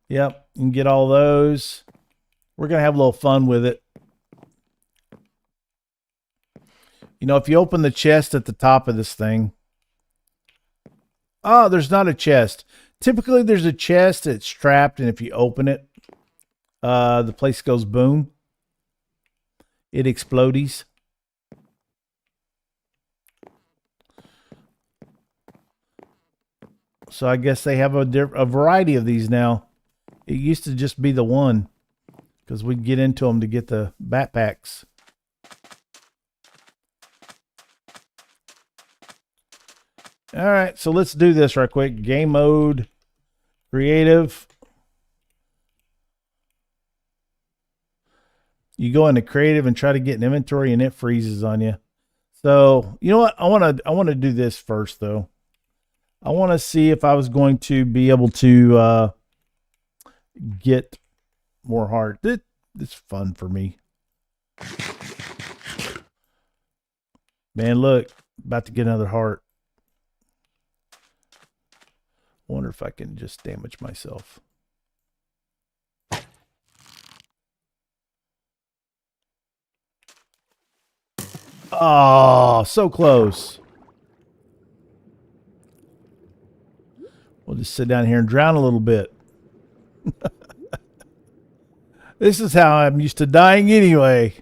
Yep, you can get all those. We're going to have a little fun with it. You know, if you open the chest at the top of this thing. Oh, there's not a chest. Typically, there's a chest that's trapped, and if you open it, the place goes boom. It explodes. So I guess they have a variety of these now. It used to just be the one, because we'd get into them to get the backpacks. All right, so let's do this right quick. Game mode, creative. You go into creative and try to get an inventory, and it freezes on you. So you know what? I want to do this first though. I want to see if I was going to be able to get more heart. It's fun for me. Man, look, about to get another heart. Wonder if I can just damage myself. Oh, so close. We'll just sit down here and drown a little bit. This is how I'm used to dying anyway.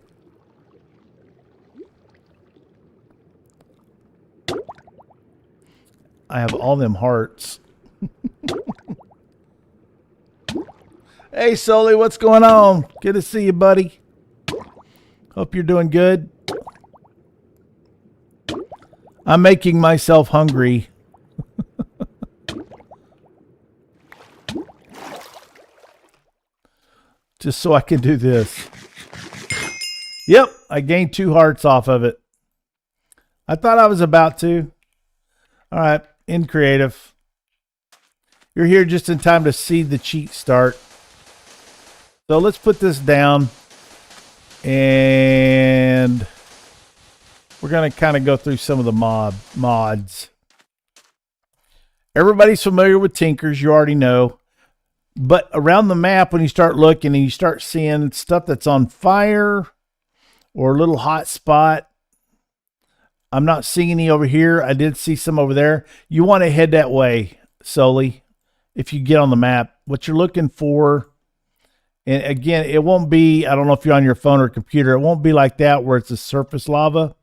I have all them hearts. Hey, Sully, what's going on? Good to see you, buddy. Hope you're doing good. I'm making myself hungry. Just so I can do this. Yep, I gained 2 hearts off of it. I thought I was about to. All right, in creative. You're here just in time to see the cheat start. So let's put this down. And we're going to kind of go through some of the mods. Everybody's familiar with Tinkers, you already know. But around the map, when you start looking and you start seeing stuff that's on fire or a little hot spot, I'm not seeing any over here. I did see some over there. You want to head that way solely if you get on the map. What you're looking for, and again, it won't be, I don't know if you're on your phone or computer, it won't be like that where it's a surface lava.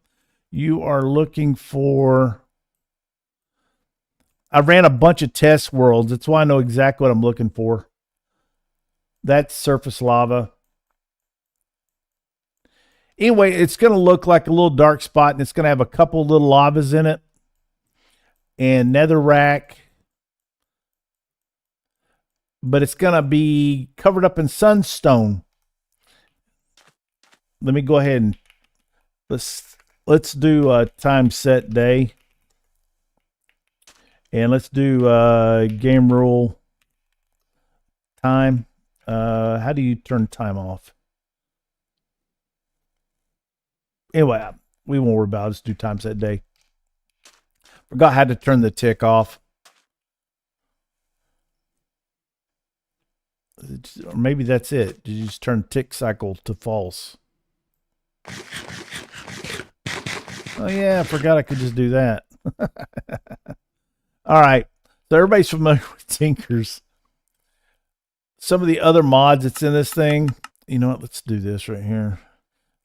You are looking for, I ran a bunch of test worlds. That's why I know exactly what I'm looking for. That's surface lava. Anyway, it's going to look like a little dark spot, and it's going to have a couple little lavas in it. And netherrack. but it's gonna be covered up in sunstone. Let me go ahead and let's do a time set day, and let's do game rule time. How do you turn time off? Anyway, we won't worry about it. Let's do time set day. Forgot how to turn the tick off. Or maybe that's it. You just turn tick cycle to false. Oh yeah, I forgot I could just do that. All right. So everybody's familiar with Tinkers. Some of the other mods that's in this thing. You know what? Let's do this right here.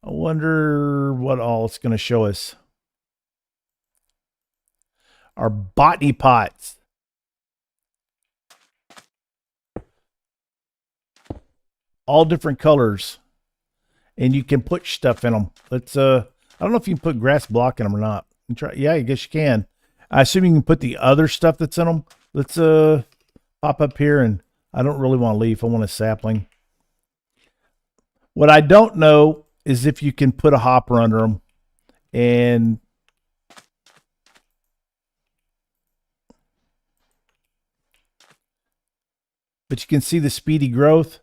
I wonder what all it's going to show us. Our botany pots. All different colors. And you can put stuff in them. Let's I don't know if you can put grass block in them or not. Try, yeah, I guess you can. I assume you can put the other stuff that's in them. Let's pop up here, and I don't really want a leaf. I want a sapling. What I don't know is if you can put a hopper under them. And but you can see the speedy growth.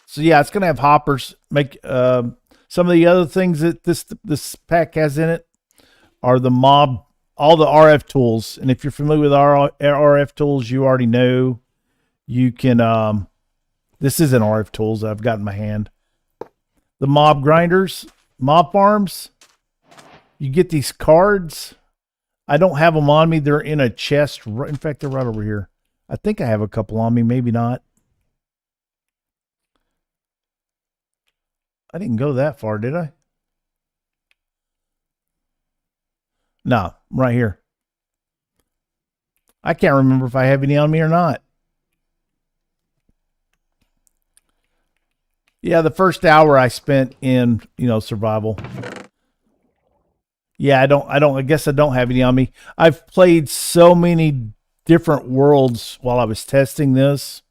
So yeah, it's gonna have hoppers. Make some of the other things that this pack has in it are the mob, all the RF tools. And if you're familiar with RF tools, you already know you can. This isn't RF tools I've got in my hand. The mob grinders, mob farms. You get these cards. I don't have them on me. They're in a chest. In fact, they're right over here. I think I have a couple on me. Maybe not. I didn't go that far, did I? No, right here. I can't remember if I have any on me or not. Yeah, the first hour I spent in, survival. Yeah, I guess I don't have any on me. I've played so many different worlds while I was testing this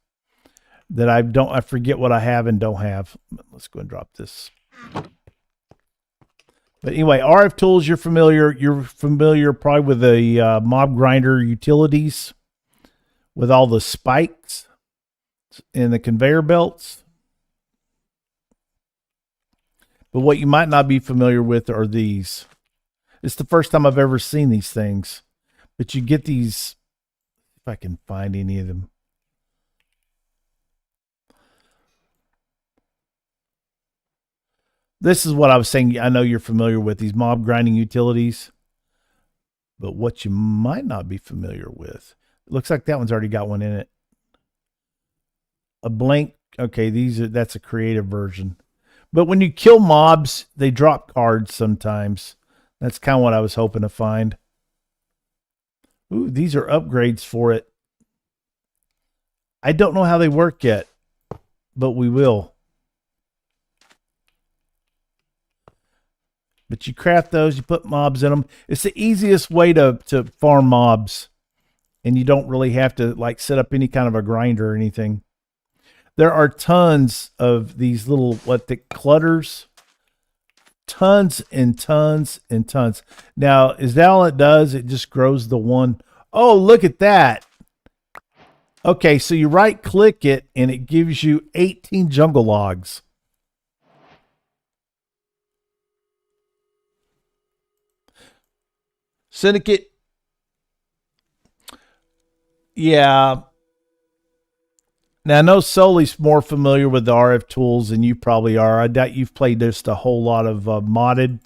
that I forget what I have and don't have. Let's go and drop this. But anyway, RF tools, you're familiar probably with the mob grinder utilities with all the spikes and the conveyor belts. But what you might not be familiar with are these. It's the first time I've ever seen these things. But you get these, if I can find any of them. This is what I was saying. I know you're familiar with these mob grinding utilities. But what you might not be familiar with. It looks like that one's already got one in it. A blank. Okay, that's a creative version. But when you kill mobs, they drop cards sometimes. That's kind of what I was hoping to find. Ooh, these are upgrades for it. I don't know how they work yet, but we will. But you craft those, you put mobs in them. It's the easiest way to farm mobs. And you don't really have to set up any kind of a grinder or anything. There are tons of these little, clutters. Tons and tons and tons. Now, is that all it does? It just grows the one. Oh, look at that. Okay, so you right click it and it gives you 18 jungle logs. Syndicate. Yeah. Now, I know Sully's more familiar with the RF tools than you probably are. I doubt you've played just a whole lot of modded.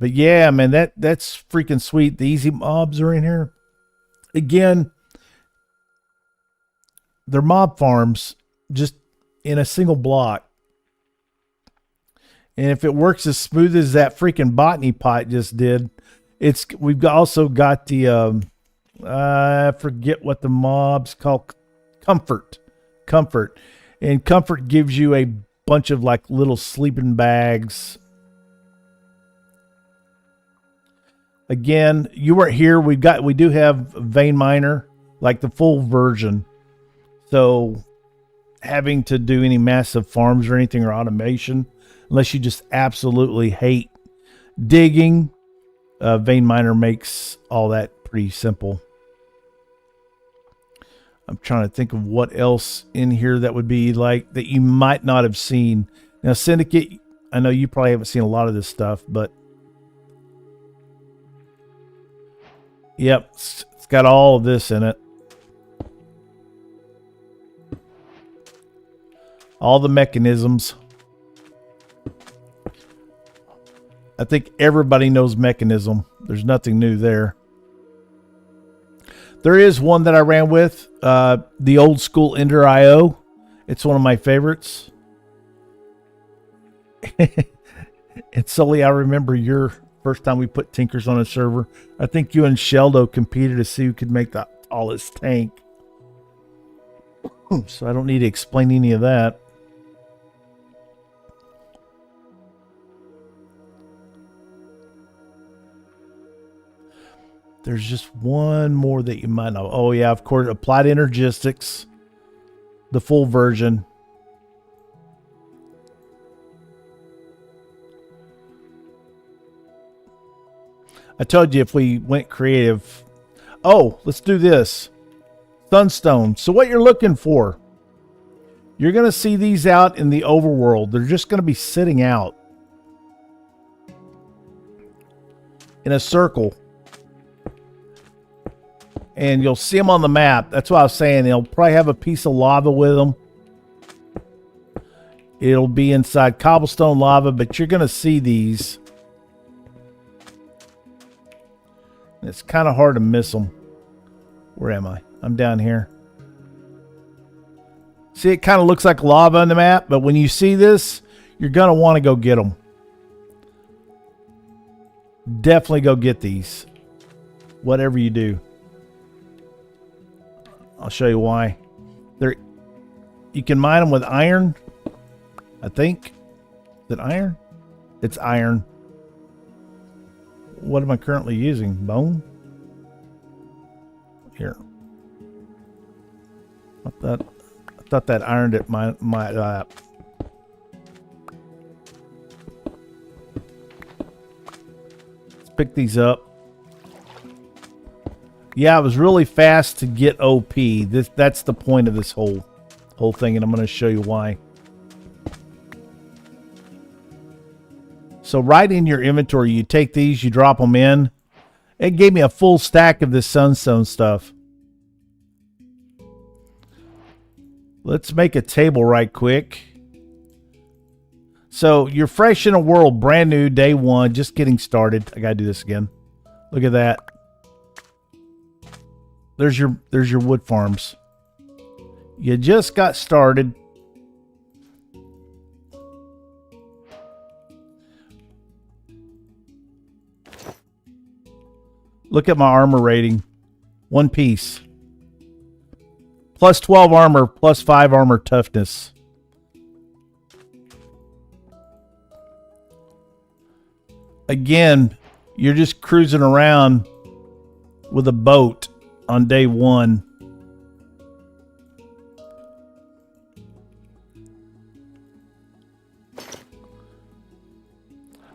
But yeah, man, that's freaking sweet. The easy mobs are in here. Again, they're mob farms just in a single block. And if it works as smooth as that freaking botany pot just did, we've also got the I forget what the mob's called. Comfort. And Comfort gives you a bunch of little sleeping bags. Again, you weren't here. We do have Vein Miner, like the full version. So having to do any massive farms or anything or automation, unless you just absolutely hate digging, Vein Miner makes all that pretty simple. I'm trying to think of what else in here that would be like that you might not have seen. Now, Syndicate, I know you probably haven't seen a lot of this stuff, but yep, it's got all of this in it. All the mechanisms. I think everybody knows mechanism. There's nothing new there. There is one that I ran with, the old school Ender IO. It's one of my favorites. And Sully, I remember your first time we put Tinkers on a server. I think you and Sheldo competed to see who could make the tallest tank. So I don't need to explain any of that. There's just one more that you might know. Oh, yeah, of course, Applied Energistics, the full version. I told you if we went creative. Oh, let's do this. Sunstone. So what you're looking for, you're going to see these out in the overworld. They're just going to be sitting out in a circle. And you'll see them on the map. That's what I was saying. They'll probably have a piece of lava with them. It'll be inside cobblestone lava, but you're going to see these. It's kind of hard to miss them. Where am I? I'm down here. See, it kind of looks like lava on the map, but when you see this, you're going to want to go get them. Definitely go get these. Whatever you do. I'll show you why. You can mine them with iron, I think. Is it iron? It's iron. What am I currently using? Bone? Here. I thought that ironed it my Let's pick these up. Yeah, it was really fast to get OP. That's the point of this whole thing, and I'm going to show you why. So right in your inventory, you take these, you drop them in. It gave me a full stack of this sunstone stuff. Let's make a table right quick. So you're fresh in a world, brand new, day one, just getting started. I got to do this again. Look at that. There's your wood farms. You just got started. Look at my armor rating. 1 piece. Plus 12 armor, plus 5 armor toughness. Again, you're just cruising around with a boat on day one.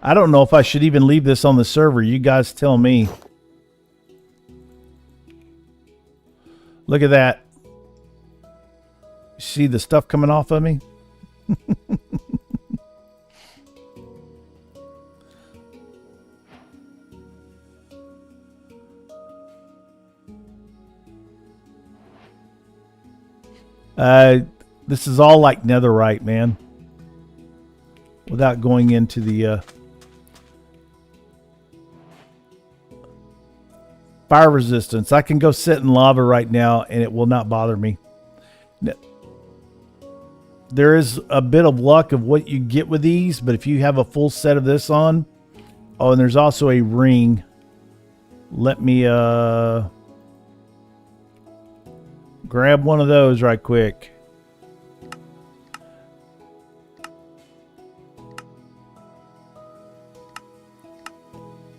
I don't know if I should even leave this on the server. You guys tell me. Look at that. See the stuff coming off of me? This is all like netherite, man. Without going into the fire resistance. I can go sit in lava right now and it will not bother me. There is a bit of luck of what you get with these, but if you have a full set of this on. Oh, and there's also a ring. Let me grab one of those right quick.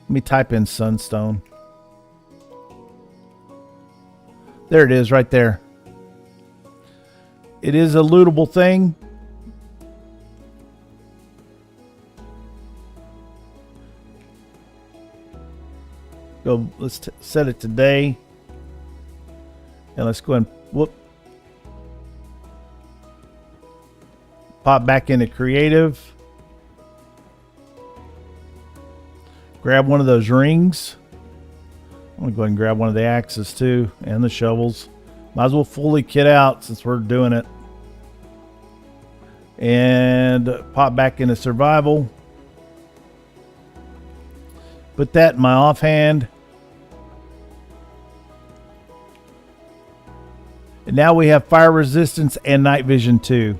Let me type in sunstone. There it is right there. It is a lootable thing. Go, let's set it today. And let's go and whoop. Pop back into creative. Grab one of those rings. I'm going to go ahead and grab one of the axes too, and the shovels. Might as well fully kit out since we're doing it. And pop back into survival. Put that in my offhand. And now we have fire resistance and night vision too.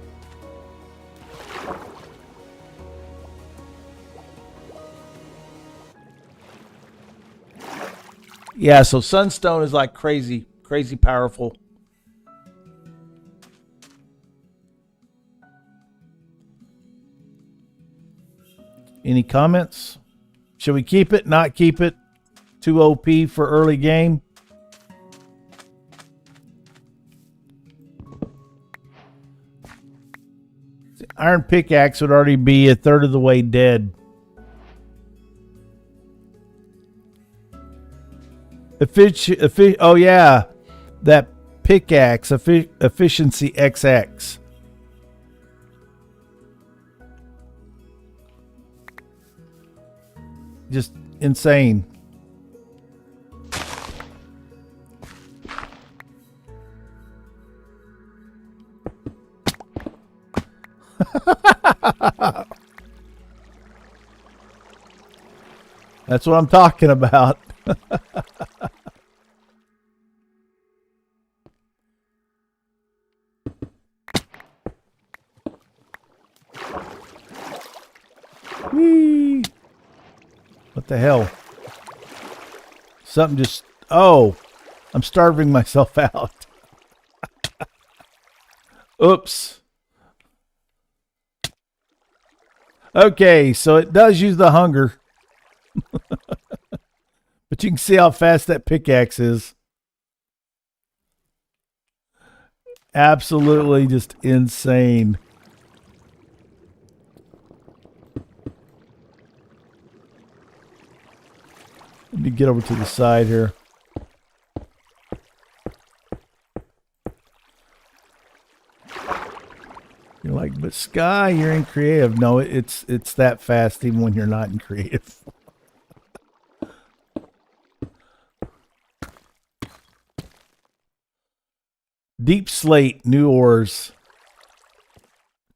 Yeah, so sunstone is like crazy powerful. Any comments? Should we keep it, not keep it? Too OP for early game? The iron pickaxe would already be a third of the way dead. Oh yeah, that pickaxe efficiency XX. Just insane. That's what I'm talking about. Whee! What the hell? Something just... Oh! I'm starving myself out. Oops. Okay, so it does use the hunger. But you can see how fast that pickaxe is. Absolutely just insane. Let me get over to the side here. You're like, but Sky, you're in creative. No, it's that fast even when you're not in creative. Deep slate, new ores.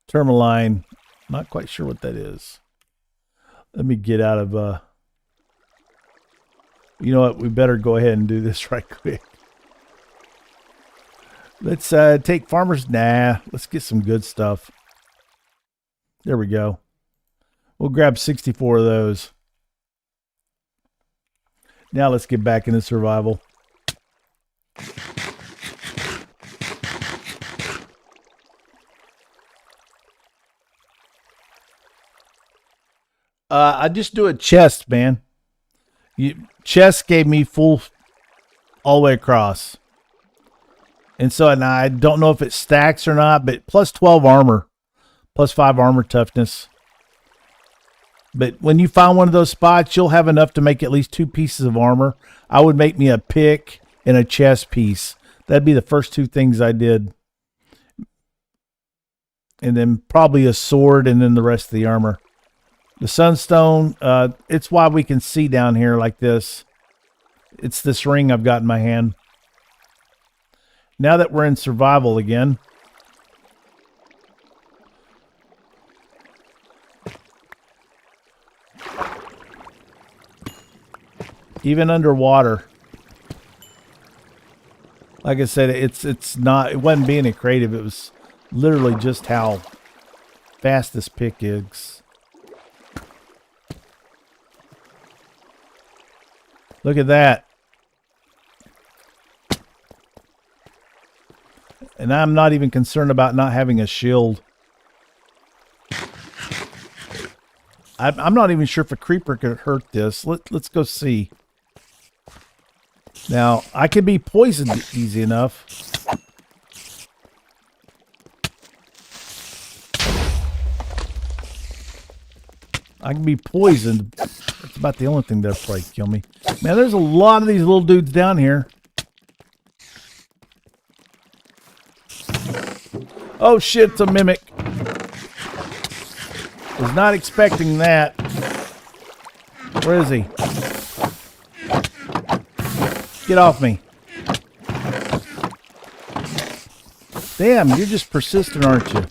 Tourmaline. Not quite sure what that is. Let me get out of... You know what? We better go ahead and do this right quick. Let's take farmers. Nah, let's get some good stuff. There we go. We'll grab 64 of those. Now let's get back into survival. I just do a chest, man. Chest gave me full all the way across. And so and I don't know if it stacks or not, but plus 12 armor. Plus 5 armor toughness. But when you find one of those spots, you'll have enough to make at least 2 pieces of armor. I would make me a pick and a chest piece. That'd be the first 2 things I did. And then probably a sword and then the rest of the armor. The sunstone, it's why we can see down here like this. It's this ring I've got in my hand. Now that we're in survival again. Even underwater. Like I said, it wasn't being a creative. It was literally just how fast this pick is. Look at that. And I'm not even concerned about not having a shield. I'm not even sure if a creeper could hurt this. Let's go see. Now, I could be poisoned easy enough. I can be poisoned. That's about the only thing that'll probably kill me. Man, there's a lot of these little dudes down here. Oh shit, it's a mimic. Was not expecting that. Where is he? Get off me. Damn, you're just persistent, aren't you?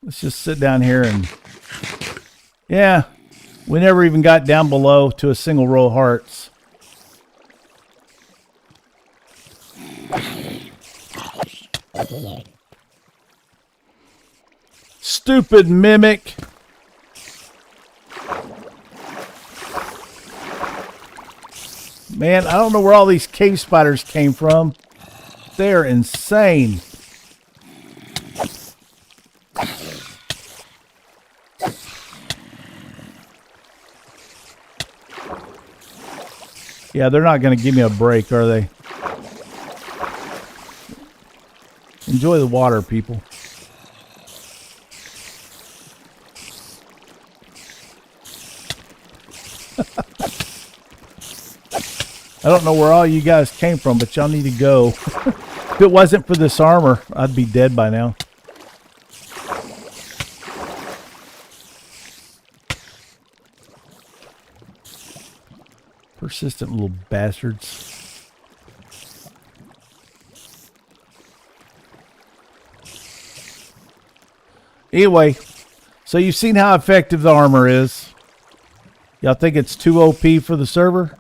Let's just sit down here and... Yeah, we never even got down below to a single row of hearts. Stupid mimic. Man, I don't know where all these cave spiders came from. They're insane. Yeah, they're not going to give me a break, are they? Enjoy the water, people. I don't know where all you guys came from, but y'all need to go. If it wasn't for this armor, I'd be dead by now. Persistent little bastards. Anyway, so you've seen how effective the armor is. Y'all think it's too OP for the server?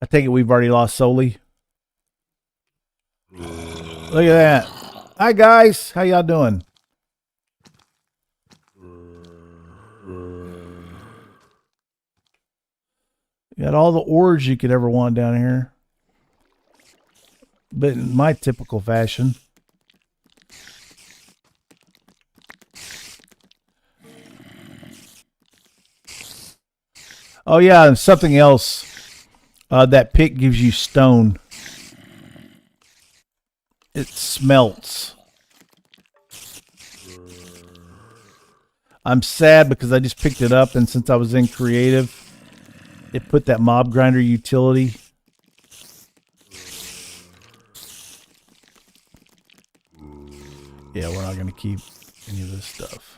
I take it we've already lost Soli. Look at that. Hi guys, how y'all doing? You got all the ores you could ever want down here. But in my typical fashion. Oh yeah, and something else. That pick gives you stone. It smelts. I'm sad because I just picked it up, and since I was in creative, it put that mob grinder utility. Yeah, we're not going to keep any of this stuff.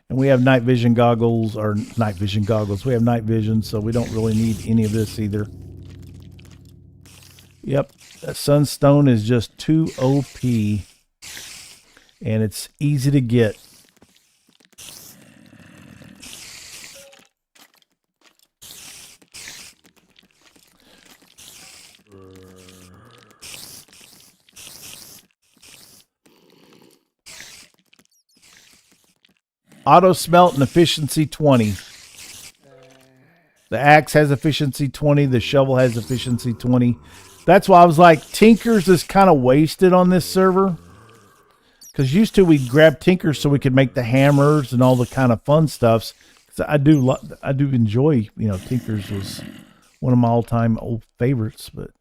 And we have night vision goggles, or night vision goggles. We have night vision, so we don't really need any of this either. Yep, that sunstone is just too OP. And it's easy to get. Auto smelt and efficiency 20. The axe has efficiency 20. The shovel has efficiency 20. That's why I was like, Tinkers is kind of wasted on this server. Because used to we'd grab Tinkers so we could make the hammers and all the kind of fun stuffs. Because I do enjoy, you know, Tinkers was one of my all-time old favorites, but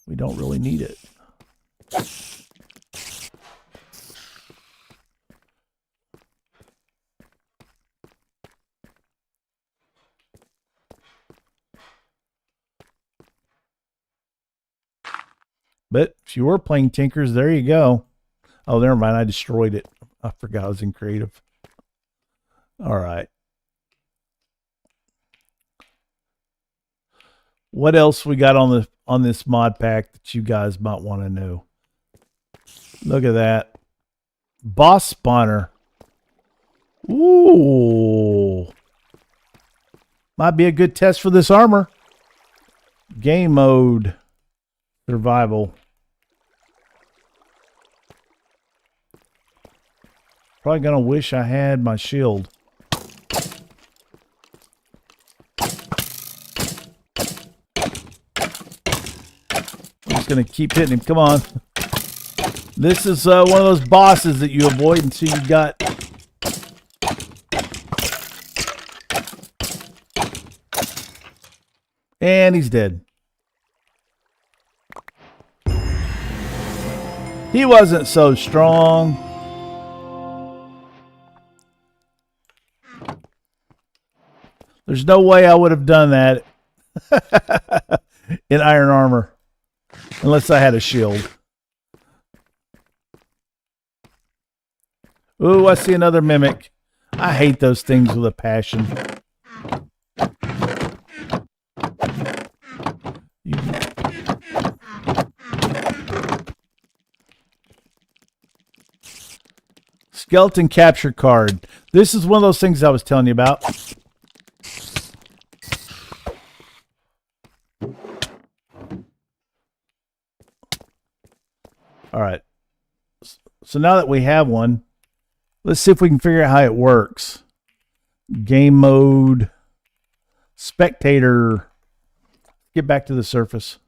we don't really need it. But if you were playing Tinkers, there you go. Oh, never mind. I destroyed it. I forgot I was in creative. All right. What else we got on this mod pack that you guys might want to know? Look at that. Boss spawner. Ooh. Might be a good test for this armor. Game mode. Survival. Probably gonna wish I had my shield. I'm just gonna keep hitting him. Come on. This is one of those bosses that you avoid until you got. And he's dead. He wasn't so strong. There's no way I would have done that in iron armor. Unless I had a shield. Ooh, I see another mimic. I hate those things with a passion. Skeleton capture card. This is one of those things I was telling you about. All right. So now that we have one, let's see if we can figure out how it works. Game mode. Spectator. Get back to the surface.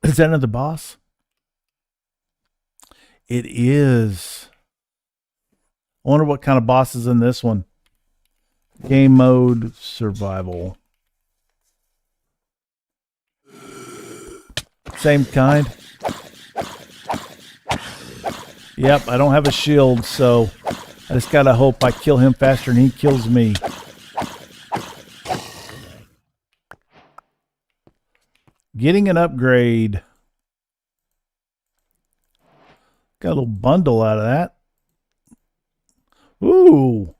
Is that another boss? It is. I wonder what kind of boss is in this one. Game mode. Survival. Same kind. Yep, I don't have a shield, so I just gotta hope I kill him faster than he kills me. Getting an upgrade. Got a little bundle out of that. Ooh.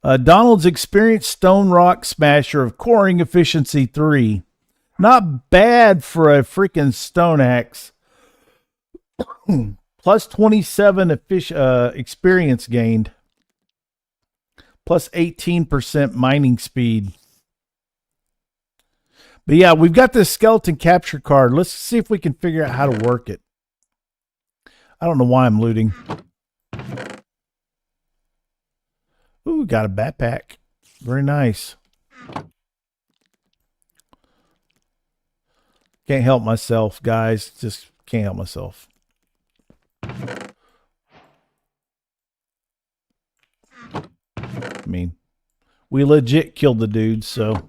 Donald's Experienced Stone Rock Smasher of Coring Efficiency 3. Not bad for a freaking stone axe. Plus 27 experience gained. Plus 18% mining speed. But yeah, we've got this skeleton capture card. Let's see if we can figure out how to work it. I don't know why I'm looting. Ooh, got a backpack. Very nice. Can't help myself, guys. Just can't help myself. I mean, we legit killed the dude, so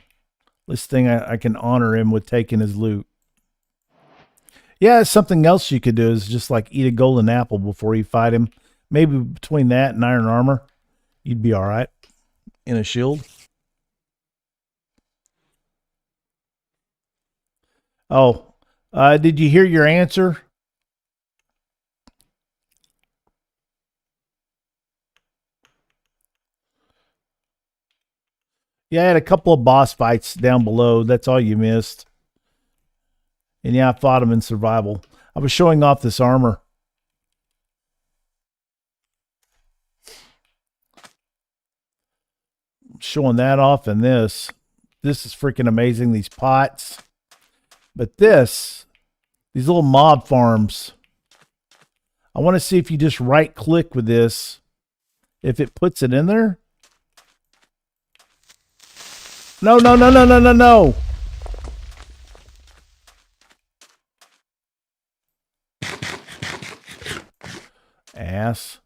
this thing I can honor him with taking his loot. Yeah, something else you could do is just like eat a golden apple before you fight him. Maybe between that and iron armor, you'd be all right in a shield. Oh, did you hear your answer? Yeah, I had a couple of boss fights down below. That's all you missed. And yeah, I fought him in survival. I was showing off this armor. Showing that off and this. This is freaking amazing, these pots. But these little mob farms. I want to see if you just right click with this. If it puts it in there. No, no, no, no, no, no, no. Ass.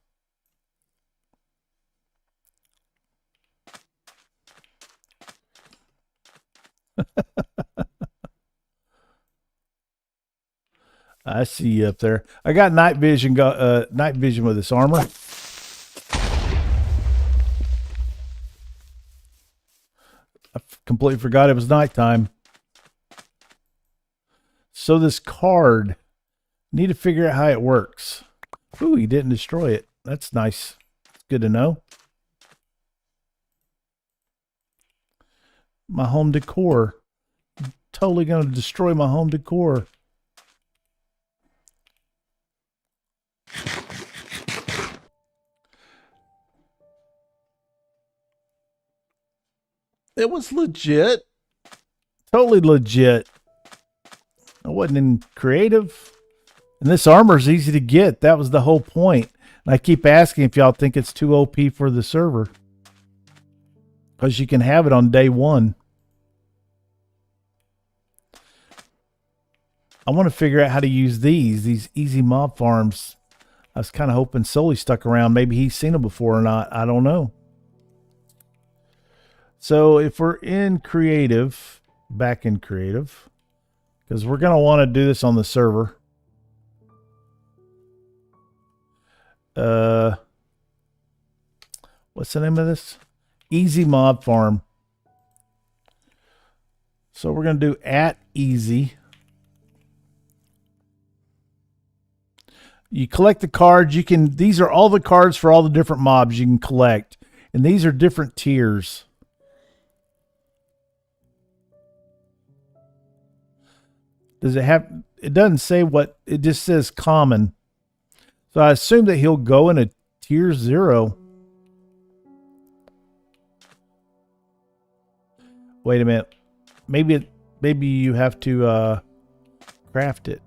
I see you up there. I got night vision. Night vision with this armor. I completely forgot it was nighttime. So this card, need to figure out how it works. Ooh, he didn't destroy it. That's nice. It's good to know. My home decor. Totally going to destroy my home decor. It was legit. Totally legit. I wasn't in creative. And this armor's easy to get. That was the whole point. And I keep asking if y'all think it's too OP for the server. Because you can have it on day one. I want to figure out how to use these easy mob farms. I was kind of hoping Sully stuck around. Maybe he's seen them before or not. I don't know. So if we're in creative, back in creative, because we're going to want to do this on the server. What's the name of this? Easy mob farm. So we're going to do @easy. You collect the cards. You can, these are all the cards for all the different mobs you can collect. And these are different tiers. Does it have, it doesn't say what, it just says common. So I assume that he'll go in a tier 0. Wait a minute. Maybe you have to craft it.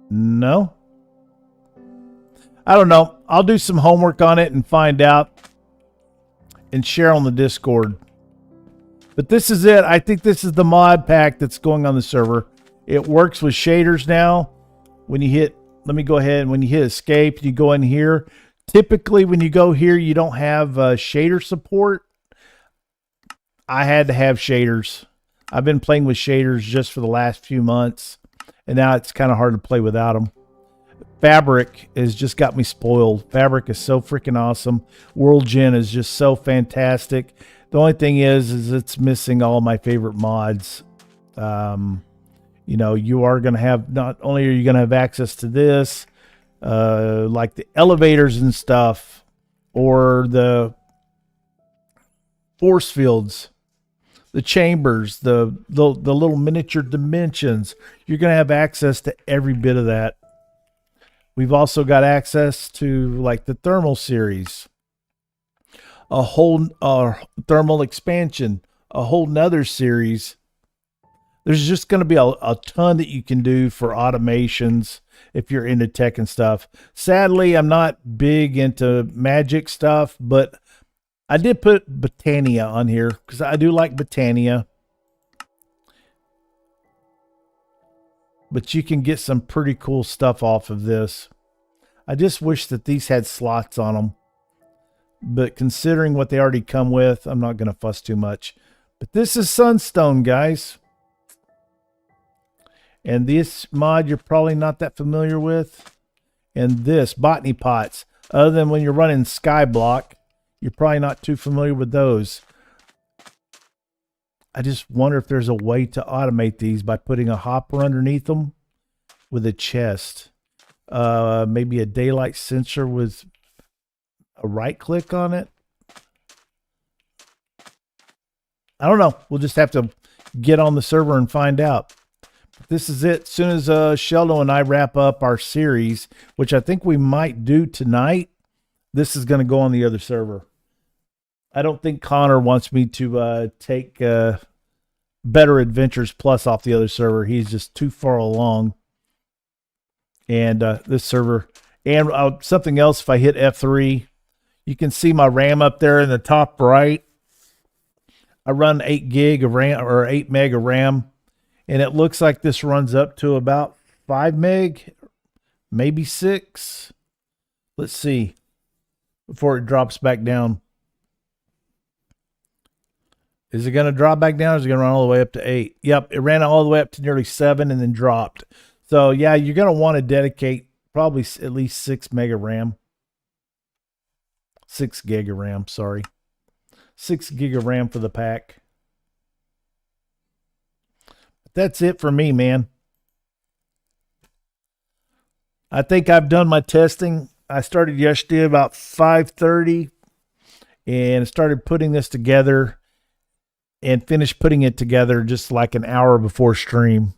No. I don't know. I'll do some homework on it and find out and share on the Discord. But this is it. I think this is the mod pack that's going on the server. It works with shaders now. When you hit, let me go ahead, when you hit escape, you go in here. Typically, when you go here, you don't have shader support. I had to have shaders. I've been playing with shaders just for the last few months, and now it's kind of hard to play without them. Fabric has just got me spoiled. Fabric is so freaking awesome. World Gen is just so fantastic. The only thing is it's missing all my favorite mods. You know, you are going to have, not only are you going to have access to this, like the elevators and stuff, or the force fields, the chambers, the little miniature dimensions. You're going to have access to every bit of that. We've also got access to like the thermal series, a whole thermal expansion, a whole nother series. There's just going to be a ton that you can do for automations if you're into tech and stuff. Sadly, I'm not big into magic stuff, but I did put Botania on here because I do like Botania. But you can get some pretty cool stuff off of this. I just wish that these had slots on them. But considering what they already come with, I'm not going to fuss too much. But this is Sunstone, guys. And this mod you're probably not that familiar with. And this, Botany Pots. Other than when you're running Skyblock, you're probably not too familiar with those. I just wonder if there's a way to automate these by putting a hopper underneath them with a chest. Maybe a daylight sensor with a right click on it. I don't know. We'll just have to get on the server and find out. This is it. As soon as Sheldon and I wrap up our series, which I think we might do tonight, this is going to go on the other server. I don't think Connor wants me to take Better Adventures Plus off the other server. He's just too far along. And this server. And something else, if I hit F3, you can see my RAM up there in the top right. I run 8 gig of RAM, or 8 meg of RAM. And it looks like this runs up to about 5 meg, maybe 6. Let's see. Before it drops back down. Is it going to drop back down, or is it going to run all the way up to 8? Yep, it ran all the way up to nearly 7 and then dropped. So, yeah, you're going to want to dedicate probably at least 6 meg of RAM. 6 gig of RAM, sorry. 6 gig of RAM for the pack. That's it for me, man. I think I've done my testing. I started yesterday about 5:30 and started putting this together and finished putting it together just like an hour before stream.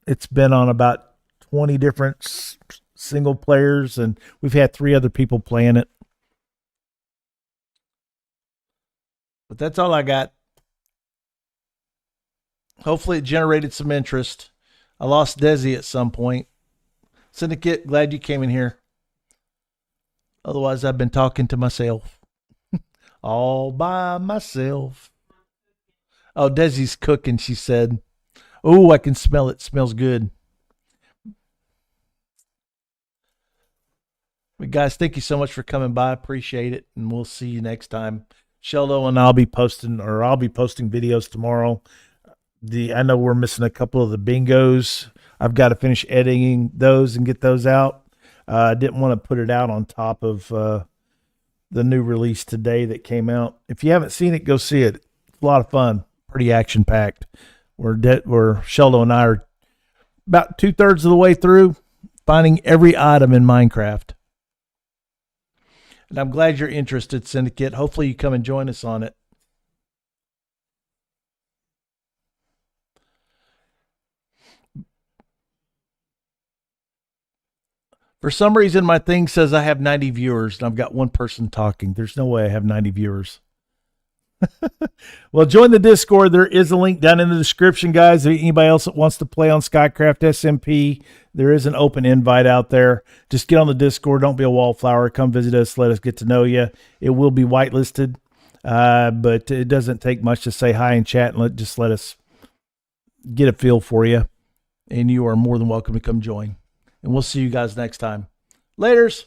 It's been on about 20 different single players, and we've had 3 other people playing it. But that's all I got. Hopefully it generated some interest. I lost Desi at some point. Syndicate, glad you came in here. Otherwise, I've been talking to myself. All by myself. Oh, Desi's cooking, she said. Oh, I can smell it. Smells good. But guys, thank you so much for coming by. Appreciate it. And we'll see you next time. Sheldo and I'll be posting videos tomorrow. I know we're missing a couple of the bingos. I've got to finish editing those and get those out. I didn't want to put it out on top of the new release today that came out. If you haven't seen it, go see it. It's a lot of fun. Pretty action packed. Where Sheldo and I are about 2/3 of the way through finding every item in Minecraft. And I'm glad you're interested, Syndicate. Hopefully you come and join us on it. For some reason, my thing says I have 90 viewers, and I've got one person talking. There's no way I have 90 viewers. Well, join the Discord. There is a link down in the description, guys. If anybody else that wants to play on SKYcraft SMP, there is an open invite out there. Just get on the Discord. Don't be a wallflower. Come visit us. Let us get to know you. It will be whitelisted, but it doesn't take much to say hi and chat, and just let us get a feel for you. And you are more than welcome to come join. And we'll see you guys next time. Laters.